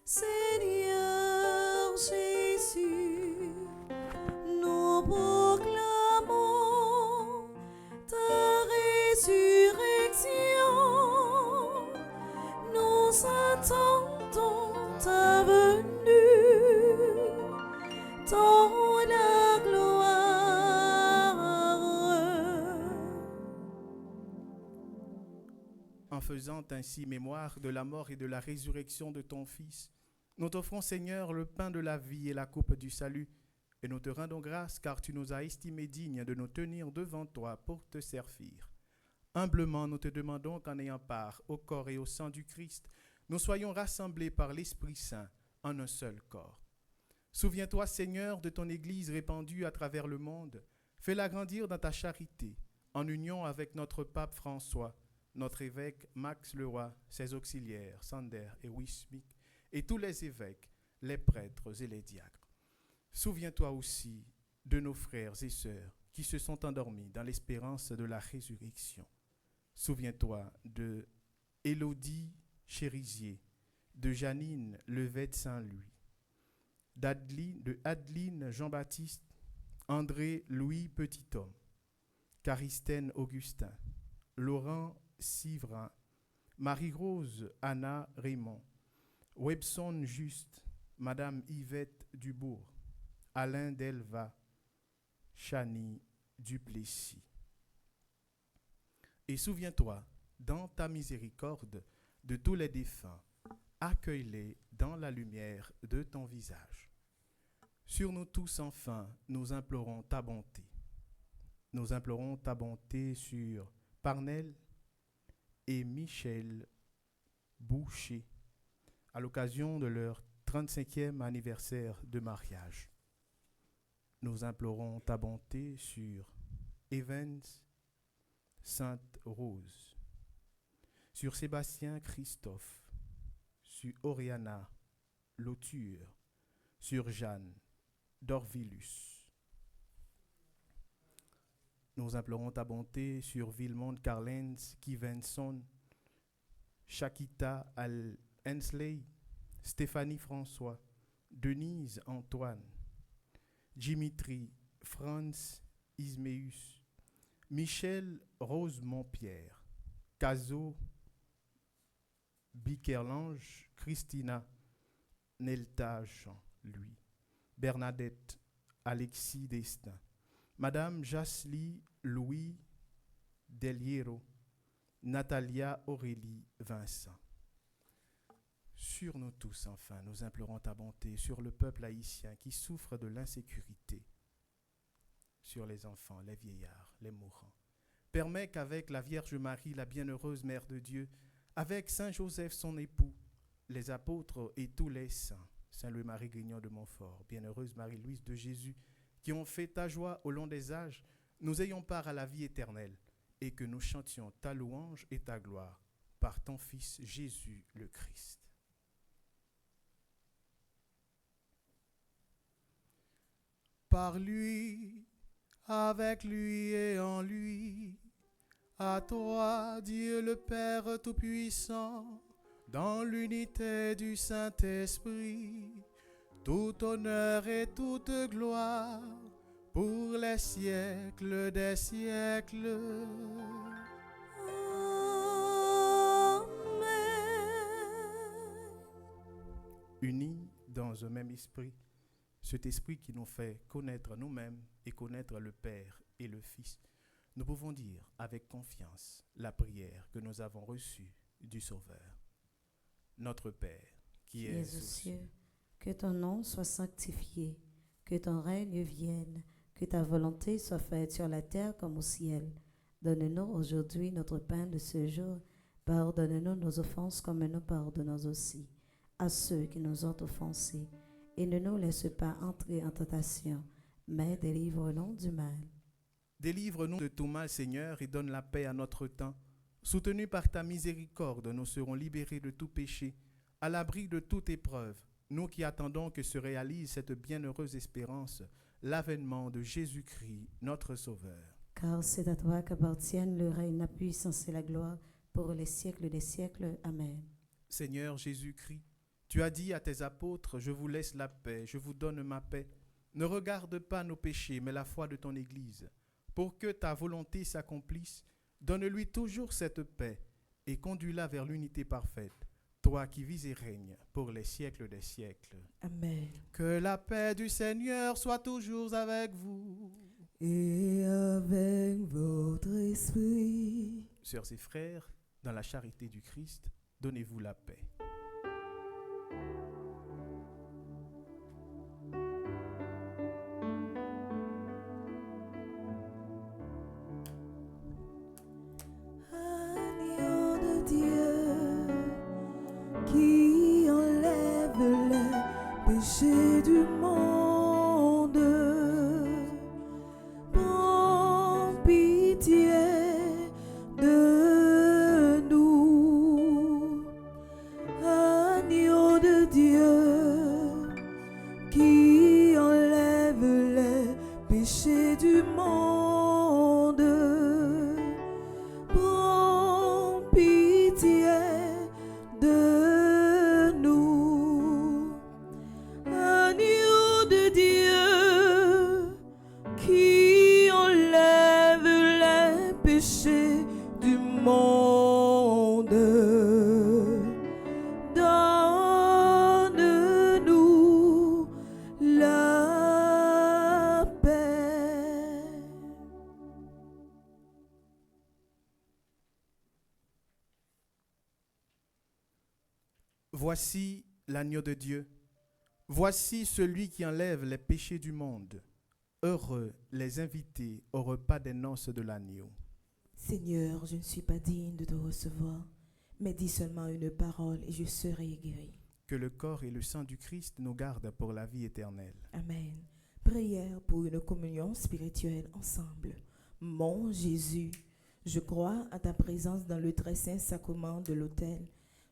[SPEAKER 1] Seigneur Jésus. Nous proclamons ta résurrection. Nous attendons ta venue dans la gloire.
[SPEAKER 2] En faisant ainsi mémoire de la mort et de la résurrection de ton Fils, nous t'offrons, Seigneur, le pain de la vie et la coupe du salut, et nous te rendons grâce car tu nous as estimés dignes de nous tenir devant toi pour te servir. Humblement, nous te demandons qu'en ayant part au corps et au sang du Christ, nous soyons rassemblés par l'Esprit Saint en un seul corps. Souviens-toi, Seigneur, de ton Église répandue à travers le monde. Fais-la grandir dans ta charité, en union avec notre pape François, notre évêque Max Leroy, ses auxiliaires Sander et Wismik, et tous les évêques, les prêtres et les diacres. Souviens-toi aussi de nos frères et sœurs qui se sont endormis dans l'espérance de la résurrection. Souviens-toi de Élodie Chérisier, de Janine Levet de Saint-Louis, de Adeline Jean-Baptiste, André Louis Petithomme, Caristène Augustin, Laurent Sivrin, Marie-Rose Anna Raymond, Webson Juste, Madame Yvette Dubourg, Alain Delva, Chani Duplessis. Et souviens-toi, dans ta miséricorde, de tous les défunts, accueille-les dans la lumière de ton visage. Sur nous tous, enfin, nous implorons ta bonté. Nous implorons ta bonté sur Parnell et Michel Boucher, à l'occasion de leur 35e anniversaire de mariage. Nous implorons ta bonté sur Evans Sainte-Rose, sur Sébastien Christophe, sur Oriana Lauture, sur Jeanne Dorvilus. Nous implorons ta bonté sur Villemont Carlens, Kivenson, Shakita Al-Hensley, Stéphanie François, Denise Antoine, Dimitri Franz Isméus, Michel Rose-Montpierre, Caso Bikerlange, Christina Nelta Jean-Louis, Bernadette Alexis Destin, Madame Jasly Louis Deliero, Natalia Aurélie Vincent. sur nous tous, enfin, nous implorons ta bonté, sur le peuple haïtien qui souffre de l'insécurité, sur les enfants, les vieillards, les mourants. Permets qu'avec la Vierge Marie, la bienheureuse Mère de Dieu, avec Saint Joseph, son époux, les apôtres et tous les saints, Saint Louis-Marie Grignon de Montfort, bienheureuse Marie-Louise de Jésus, qui ont fait ta joie au long des âges, nous ayons part à la vie éternelle et que nous chantions ta louange et ta gloire par ton Fils Jésus le Christ. Par lui, avec lui et en lui, à toi, Dieu le Père Tout-Puissant, dans l'unité du Saint-Esprit, tout honneur et toute gloire pour les siècles des siècles. Unis dans un même esprit, cet esprit qui nous fait connaître nous-mêmes et connaître le Père et le Fils, nous pouvons dire avec confiance la prière que nous avons reçue du Sauveur. Notre Père, qui es aux cieux,
[SPEAKER 1] que ton nom soit sanctifié, que ton règne vienne, que ta volonté soit faite sur la terre comme au ciel. Donne-nous aujourd'hui notre pain de ce jour. Pardonne-nous nos offenses comme nous pardonnons aussi à ceux qui nous ont offensés. Et ne nous laisse pas entrer en tentation, mais délivre-nous du mal.
[SPEAKER 2] Délivre-nous de tout mal, Seigneur, et donne la paix à notre temps. Soutenus par ta miséricorde, nous serons libérés de tout péché, à l'abri de toute épreuve, nous qui attendons que se réalise cette bienheureuse espérance, l'avènement de Jésus-Christ, notre Sauveur.
[SPEAKER 1] Car c'est à toi qu'appartiennent le règne, la puissance et la gloire, pour les siècles des siècles. Amen.
[SPEAKER 2] Seigneur Jésus-Christ, tu as dit à tes apôtres, je vous laisse la paix, je vous donne ma paix. Ne regarde pas nos péchés, mais la foi de ton Église. Pour que ta volonté s'accomplisse, donne-lui toujours cette paix et conduis-la vers l'unité parfaite. Toi qui vis et règnes pour les siècles des siècles.
[SPEAKER 4] Amen.
[SPEAKER 2] Que la paix du Seigneur soit toujours avec vous.
[SPEAKER 4] Et avec votre esprit.
[SPEAKER 2] Sœurs et frères, dans la charité du Christ, donnez-vous la paix.
[SPEAKER 4] Agneau de Dieu, qui enlève les péchés du monde, prends pitié de nous. Agneau de Dieu, qui enlève les péchés du monde, prends pitié de nous. Agneau de Dieu, qui enlève les péchés du monde, donne-nous la paix.
[SPEAKER 2] Voici l'agneau de Dieu. Voici celui qui enlève les péchés du monde. Heureux les invités au repas des noces de l'agneau.
[SPEAKER 4] Seigneur, je ne suis pas digne de te recevoir, mais dis seulement une parole et je serai guéri.
[SPEAKER 2] Que le corps et le sang du Christ nous gardent pour la vie éternelle.
[SPEAKER 4] Amen. Prière pour une communion spirituelle ensemble. Mon Jésus, je crois à ta présence dans le très saint sacrement de l'autel.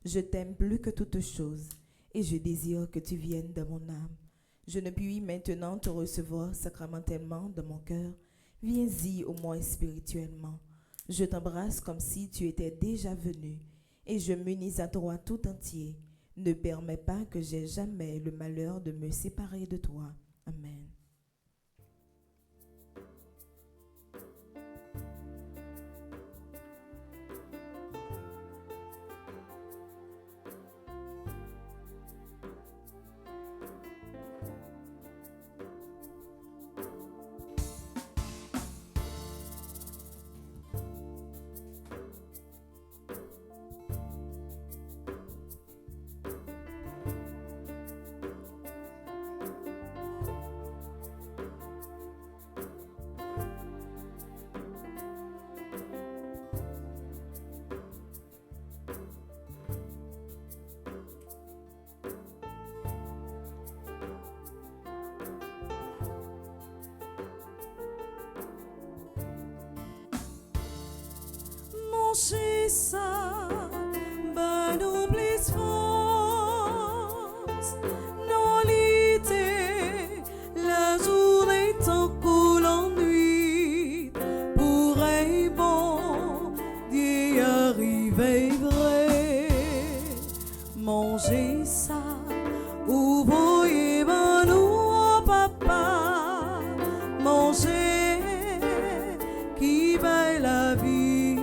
[SPEAKER 4] Je t'aime plus que toute chose et je désire que tu viennes dans mon âme. Je ne puis maintenant te recevoir sacramentellement dans mon cœur. Viens-y au moins spirituellement. Je t'embrasse comme si tu étais déjà venu et je m'unis à toi tout entier. Ne permets pas que j'aie jamais le malheur de me séparer de toi. Amen.
[SPEAKER 1] manger ça, ben nous plus force, non l'été, la journée tant que l'ennui, pourrait bon d'y arriver vrai, manger ça, ou voyez ben nous papa, manger qui va la vie.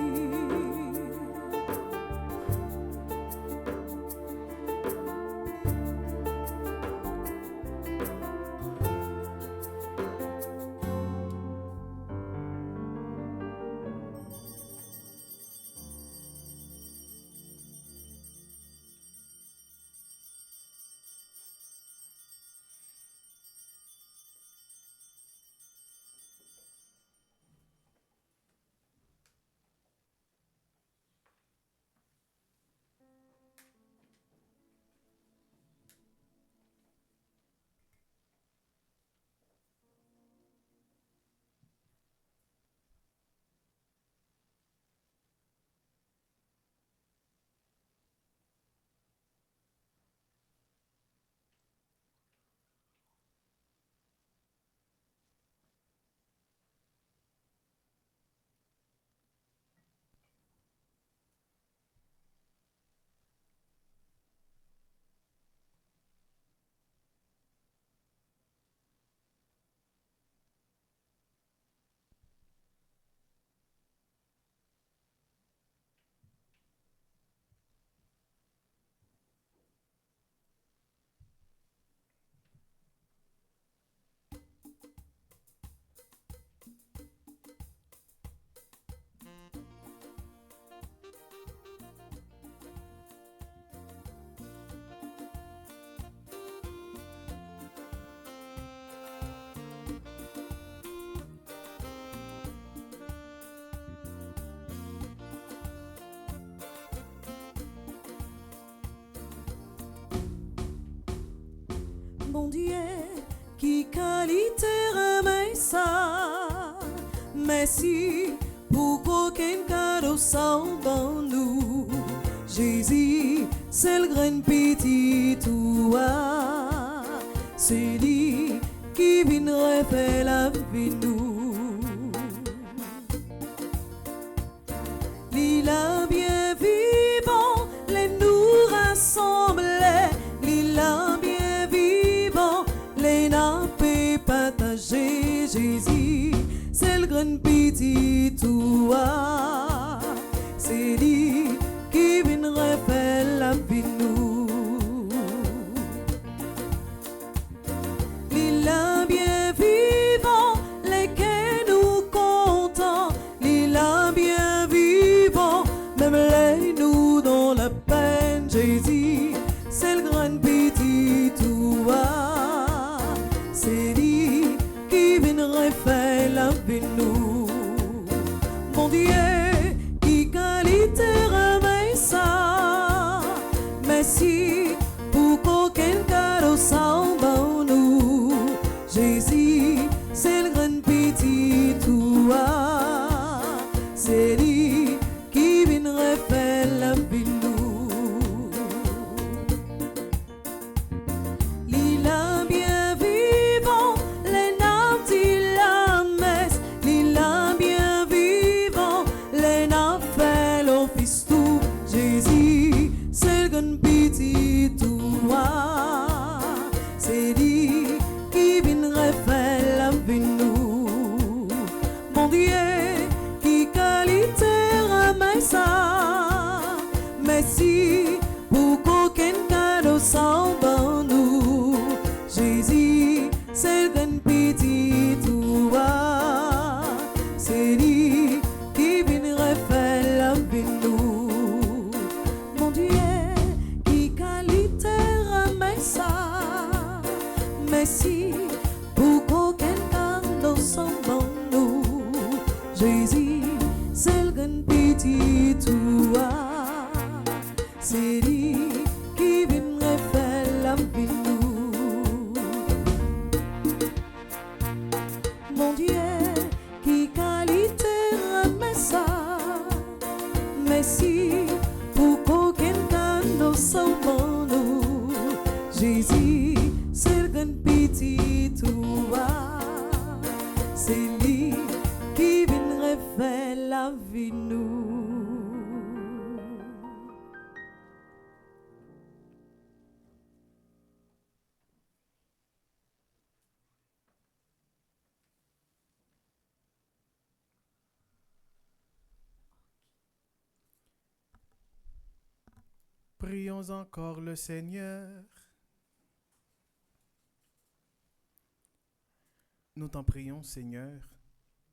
[SPEAKER 1] Mon Dieu, qui qualité remet ça. Merci pour qu'aucun cadeau sans dans nous. Jésus, c'est le grand petit toi. C'est lui qui vient refaire la vie nous. Il a bien vivant, les nous rassembler. Il a bien vivant, les nappes partager. Jésus, c'est le grand petit toi. C'est lui qui vient refaire la vie nous. Il a bien vivant, les que nous comptons. Il a bien vivant, même les nous dans la peine. Jésus, c'est le grand petit toi. C'est lui qui vient refaire la vie nous. Mon Dieu, qui qualité remet ça. Merci pour qu'aucun cadeau s'en va nous. Jésus, c'est le grand petit toi. C'est lui qui vient refaire la vie nous. Il a bien vivant, les nappes il la messe. Il a bien vivant, les nappes fait l'office tout. Jésus, c'est le grand petit toi. C'est lui qui vient refaire la vie nous. Mon Dieu, qui qualité remet ça. Merci pour qu'aucun cadeau s'en va nous. Jésus, c'est le grand petit toi. C'est lui qui vient refaire la vie nous. Mon Dieu, qui qualité remet ça. merci pour qu'aucun cas nous sauvons nous. Jésus, c'est le grand petit tout va. C'est lui qui vient refaire la vie nous.
[SPEAKER 2] Prions encore le Seigneur. Nous t'en prions, Seigneur.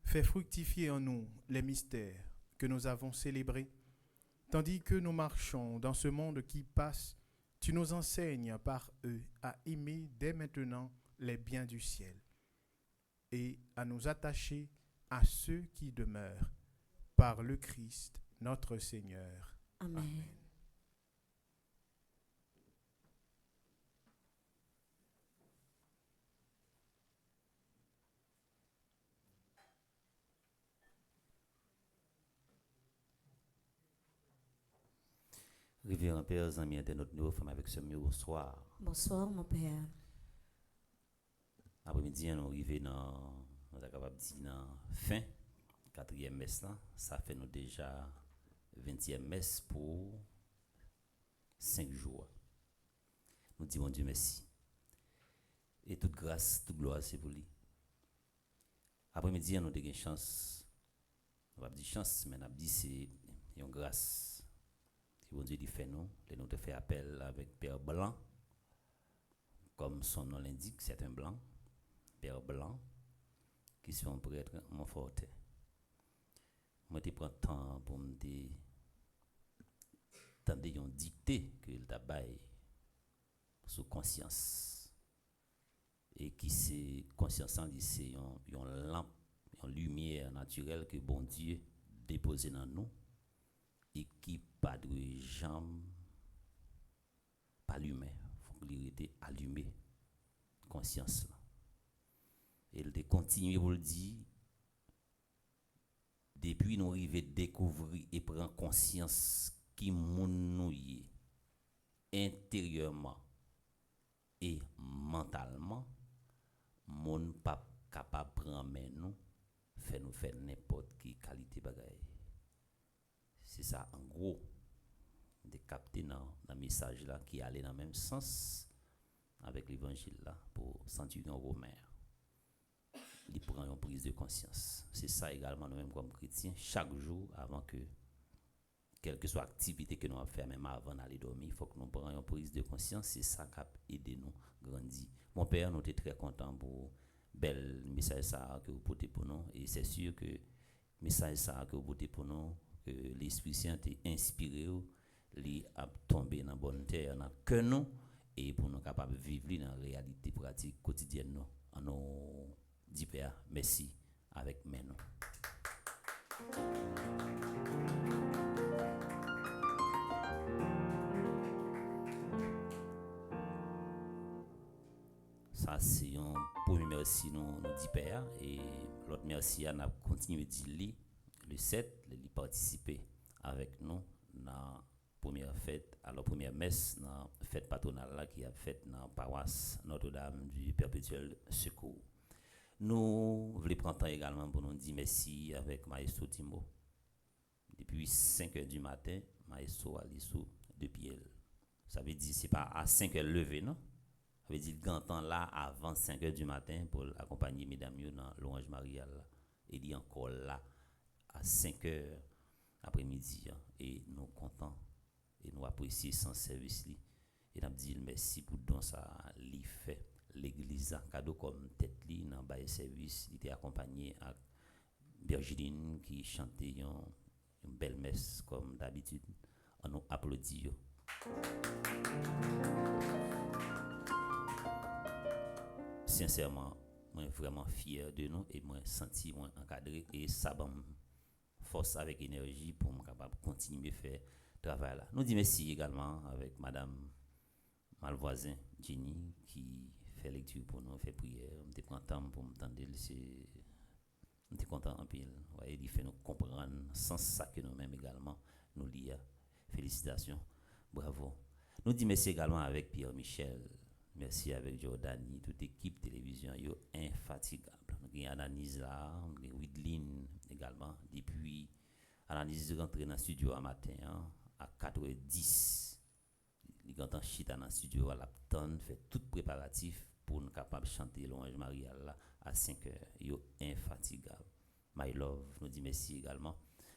[SPEAKER 2] Fais fructifier en nous les mystères que nous avons célébrés. Tandis que nous marchons dans ce monde qui passe, tu nous enseignes par eux à aimer dès maintenant les biens du ciel et à nous attacher à ceux qui demeurent par le Christ, notre Seigneur.
[SPEAKER 1] Amen.
[SPEAKER 5] Révérend Père, amis internautes, nous sommes avec ce mieux bonsoir.
[SPEAKER 1] Bonsoir, mon père.
[SPEAKER 5] Après-midi, nous arrivons dans, nous sommes capables de dire, dans fin, 4e messe là. Ça fait nous déjà 20e messe pour 5 jours. Nous disons Dieu merci. Et toute grâce, toute gloire, c'est pour lui. Après-midi, nous avons une chance. On va dire chance, mais on a dit c'est une grâce. Bon Dieu dit fait nous, nous te fait appel avec Père Blanc, comme son nom l'indique, c'est un blanc, Père Blanc, qui se fait prêtre Montfortet. Moi, je prends le temps pour me dire, tandis une dictée que il t'a baillé sous conscience, et qui c'est conscience, c'est une lampe, une lumière naturelle que bon Dieu dépose dans nous. Et qui pas de jambes, pas allumé, faut qu'il était allumé, conscience là. Et il continue pour le dire, depuis nous arrivons à découvrir et prendre conscience qui nous y intérieurement et mentalement, mon pas capable de prendre nous, fait nous faire n'importe quelle qualité bagaille. C'est ça, en gros, de capter dans le message là qui allait dans le même sens avec l'évangile là pour centurion romain. Il prend une prise de conscience. C'est ça également nous-mêmes comme chrétiens, chaque jour avant que, quelle que soit l'activité que nous avons fait, même avant d'aller dormir, il faut que nous prenions une prise de conscience. C'est ça qui a aidé nous à grandir. Mon père, nous était très content pour bel message ça que vous portez pour nous. Et c'est sûr que le message ça que vous portez pour nous, que l'Esprit Saint est inspiré, il a tombé dans la bonne terre, dans que nous, et pour nous capables de vivre dans la réalité pratique quotidienne. Nous, en nous dit Père, merci avec nous. Ça, c'est un premier merci, nous dit Père, et l'autre merci, on a continué de dire le 7, il participer avec nous dans la première fête, à la première messe, dans la fête patronale là, qui a fait dans la paroisse Notre-Dame du Perpétuel Secours. Nous voulons prendre temps également pour nous dire merci avec Maestro Timo. Depuis 5 h du matin, Maestro a sous de pied. Ça veut dire que ce n'est pas à 5 h levé, non? Ça veut dire qu'il temps là avant 5 h du matin pour accompagner mesdames dans l'Orange Marial. Il est encore là à 5 h après-midi et nous contents et nous apprécions son service et nous disons merci pour don ça li fait l'église cadeau comme tête li dans bail service. Il était accompagné à Virginie qui chantait une belle messe comme d'habitude. On nous applaudit. Sincèrement, moi vraiment fier de nous et moi senti moi encadré et ça m'a force avec énergie pour me capable continuer à faire travail là. Nous disons merci également avec madame Malvoisin Jenny qui fait lecture pour nous, fait prière. On était content pour m'entendre, on était content en pile. Il fait nous comprendre sans ça que nous-mêmes également nous lions Félicitations. Bravo. Nous disons merci également avec Pierre-Michel. Merci avec Jordani, toute équipe télévision, yo infatigable. Nous avons Analyse là, nous avons Widlin également. Depuis Analyse de rentrer dans le studio à matin à 4h10. Il entend chita dans le studio à l'apton, fait tout préparatif pour nous capable chanter l'Ange Maria là à 5h. Yo infatigable. My love, nous disons merci également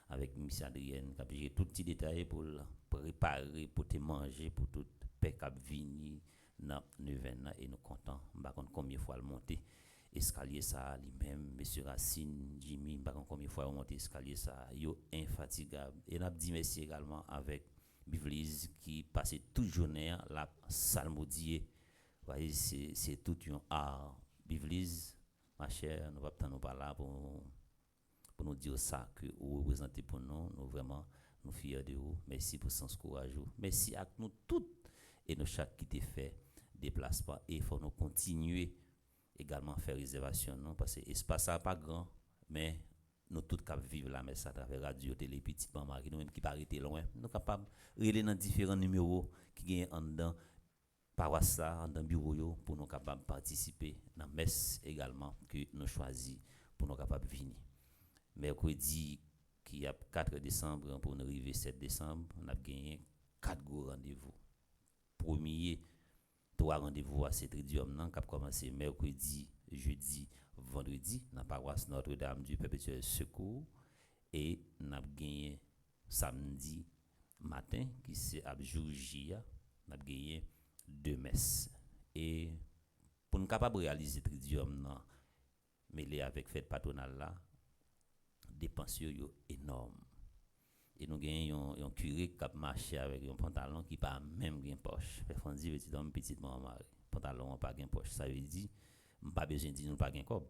[SPEAKER 5] avec Miss Adrienne qui a géré tout petit détail pour préparer, pour te manger, pour tout paix cap vini dans neuvaine et nous contents. Par contre combien de fois le monter escalier ça lui-même monsieur Racine, Jimmy, par contre combien de fois monter escalier ça, yo infatigable. Et n'a dit merci également avec Bivlise qui passait toute journée la salmodier. Voyez c'est tout un art. Bivlise ma chère, nous va pas nous parler pour nous dire ça que vous représentez pour nous, nous vraiment nous fiers de vous. Merci pour sens courageux. Merci à nous toutes et nous chaque qui te fait déplacement et il faut nous continuer également faire réservation non parce que espace n'est pas grand mais nous tous capables vivre la messe à travers radio télé petit maman qui nous même qui pas arrêter loin nous capables reler dans différents numéros qui gagne en dedans paroisse là en dedans bureau pour nous capables participer dans messe également que nous choisi pour nous capables venir mercredi qui a 4 décembre pour nous arriver 7 décembre on a gagné 4 gros rendez-vous. Premier 3 rendez-vous à cet idiome nan qui a commencé mercredi, jeudi, vendredi dans la paroisse Notre-Dame du Perpétuel Secours et n'a gagné samedi matin qui c'est à jour J n'a gagné 2 messes et pour nous capable réaliser cet idiome nan mêlé avec fête patronale là dépenses yo énorme et nous gagnons un curé qui a marché avec un pantalon qui pas même gain poche on dit petit homme petite maman pantalon pas gain poche ça veut dire pas besoin dire nous pas gain corps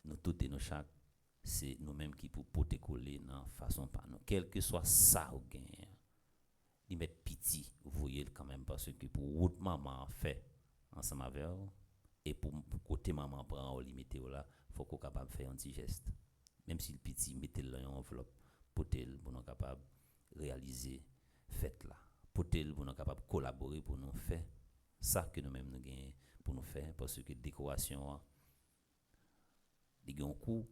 [SPEAKER 5] nous tout et nous chaque c'est nous mêmes qui pour porter coller dans façon pas nous quel que soit ça ou gain il met petit vous voyez quand même parce que pour route maman fait ensemble avec et pour côté maman prend au limité là faut qu'on capable faire un petit geste même si le petit mettez dans une enveloppe pour nous capable réaliser fête là pour nous capable collaborer pour nous faire ça que nous même nous gagnons pour nous faire parce que décoration il y a un coût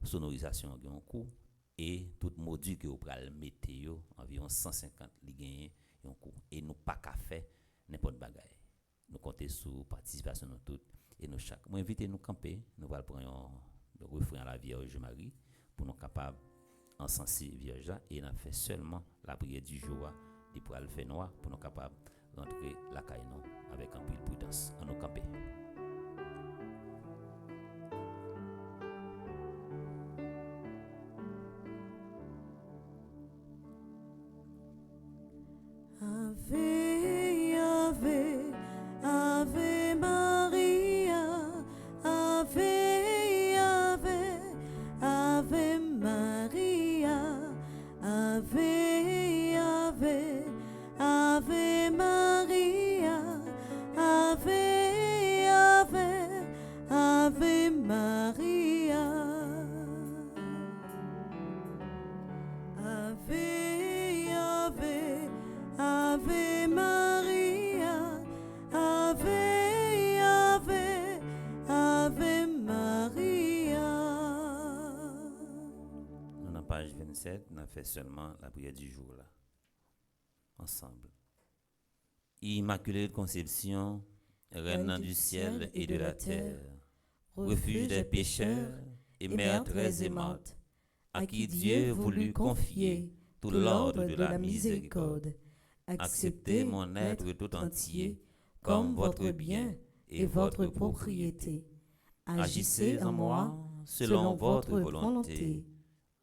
[SPEAKER 5] sonorisation il y a un coût et tout module que vous pral mettre environ 150 li gagne un coût et nous pas qu'à faire n'importe bagaille nous compter sur participation de tout et nous chaque moi inviter nous camper nous va prendre le refrain à la Vierge Marie pour nous capable encenser Vierge et n'a fait seulement la prière du jour de pour le faire noir pour nous capable rentrer la caille avec un peu de prudence en nous camper.
[SPEAKER 1] Ave, Ave, Ave Maria, Ave, Ave, Ave Maria, Ave, Ave, Ave Maria, Ave, Ave, Ave Maria, Ave, Ave, Ave Maria, Ave, Ave, Ave Maria.
[SPEAKER 5] Dans la page 27, on a fait seulement la prière du jour là. Ensemble. Immaculée Conception, Reine du ciel et de la terre, refuge des pécheurs et mère très aimante, à qui Dieu voulut confier tout l'ordre de la miséricorde. Acceptez mon être tout entier comme votre bien et votre propriété. Agissez en moi selon votre volonté,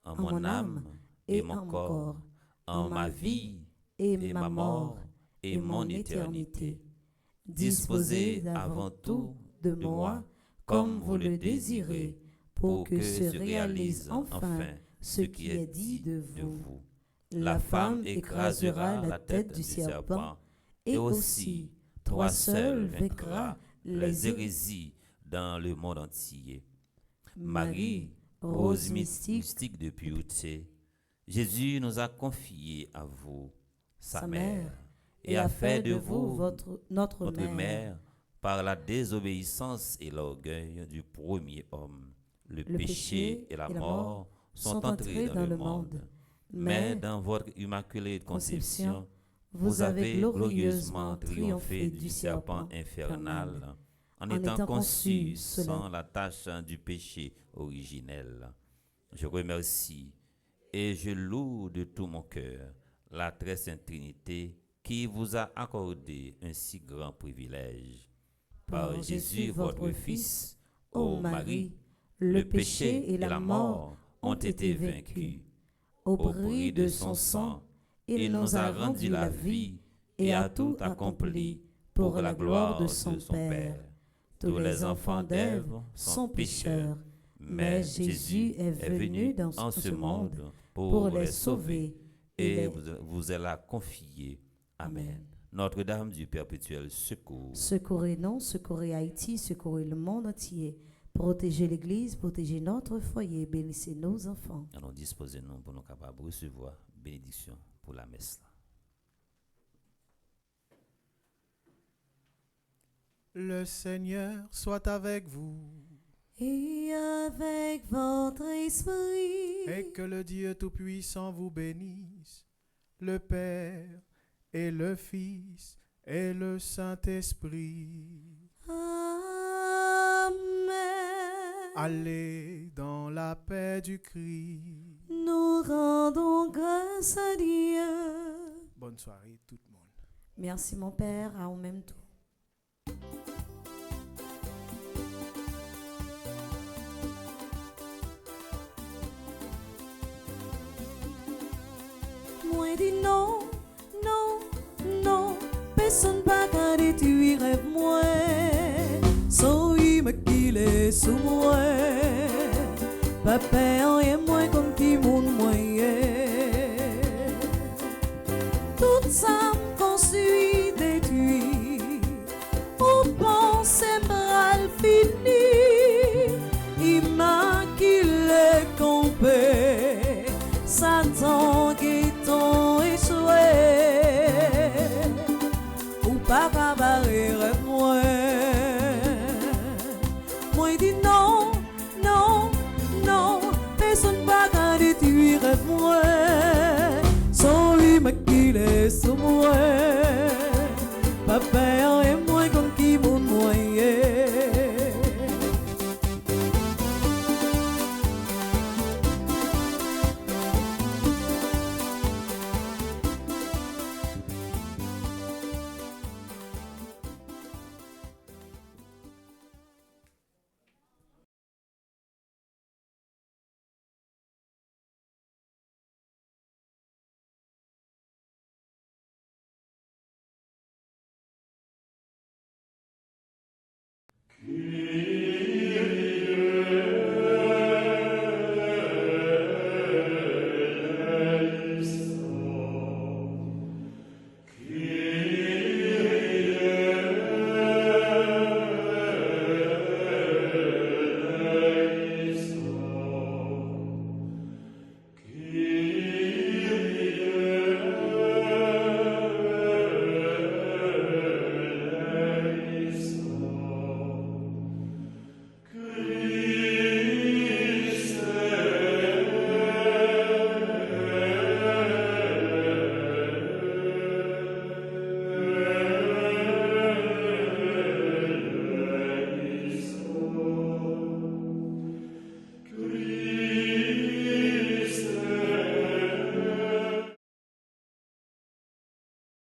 [SPEAKER 5] en mon âme et mon corps, en ma vie et ma mort et mon éternité. Disposez avant tout de moi comme vous le désirez, pour que se réalise enfin ce qui est dit de vous. La femme écrasera la tête du serpent, et aussi toi seul vaincras les hérésies dans le monde entier. Marie, rose mystique de pureté, Jésus nous a confié à vous, sa
[SPEAKER 1] Sa
[SPEAKER 5] mère,
[SPEAKER 1] mère,
[SPEAKER 5] et a fait de vous
[SPEAKER 1] notre
[SPEAKER 5] votre
[SPEAKER 1] mère.
[SPEAKER 5] mère par la désobéissance et l'orgueil du premier homme. Le péché et la mort sont entrés dans le monde. Mais dans votre immaculée conception, vous avez glorieusement triomphé du serpent infernal, en étant conçu sans la tache du péché originel. Je remercie et je loue de tout mon cœur la très sainte Trinité qui vous a accordé un si grand privilège. Par Jésus, votre Fils, ô Marie, le péché et la mort ont été vaincus. Au prix de son sang, il nous a rendu la vie et a tout accompli pour la gloire de son Père. Tous les enfants d'Ève sont pécheurs, mais Jésus est venu dans ce monde pour les sauver et vous a confié. Amen. Notre-Dame du perpétuel secours.
[SPEAKER 1] Secourez-nous, secourez Haïti, secourez le monde entier. Protégez l'Église, protégez notre foyer, bénissez nos enfants.
[SPEAKER 5] Allons disposer-nous pour nous capables de recevoir bénédiction pour la messe.
[SPEAKER 2] Le Seigneur soit avec vous
[SPEAKER 1] Et avec votre esprit.
[SPEAKER 2] et que le Dieu Tout-Puissant vous bénisse, le Père et le Fils et le Saint-Esprit.
[SPEAKER 1] Amen.
[SPEAKER 2] Allez dans la paix du Christ.
[SPEAKER 1] Nous rendons grâce à Dieu.
[SPEAKER 2] Bonne soirée tout le monde.
[SPEAKER 1] Merci mon Père, à en même temps. Moi dis non, non, non, personne pas qu'à détruire rêve moi. Sans il me qu'il est sous moi. Papa en est moins comme qui monde moyen. Tout ça me construit détruit. Ou pense mal fini. Immaculé campé. Satan qui t'ont échoué. Ou pas cabaret rêve moi. Moi dis non, non, non, personne pas qu'à détruire rêve moi. Sans lui m'acquiller sous moi. Papa et moi comme qui mon moyen.
[SPEAKER 6] Kyrie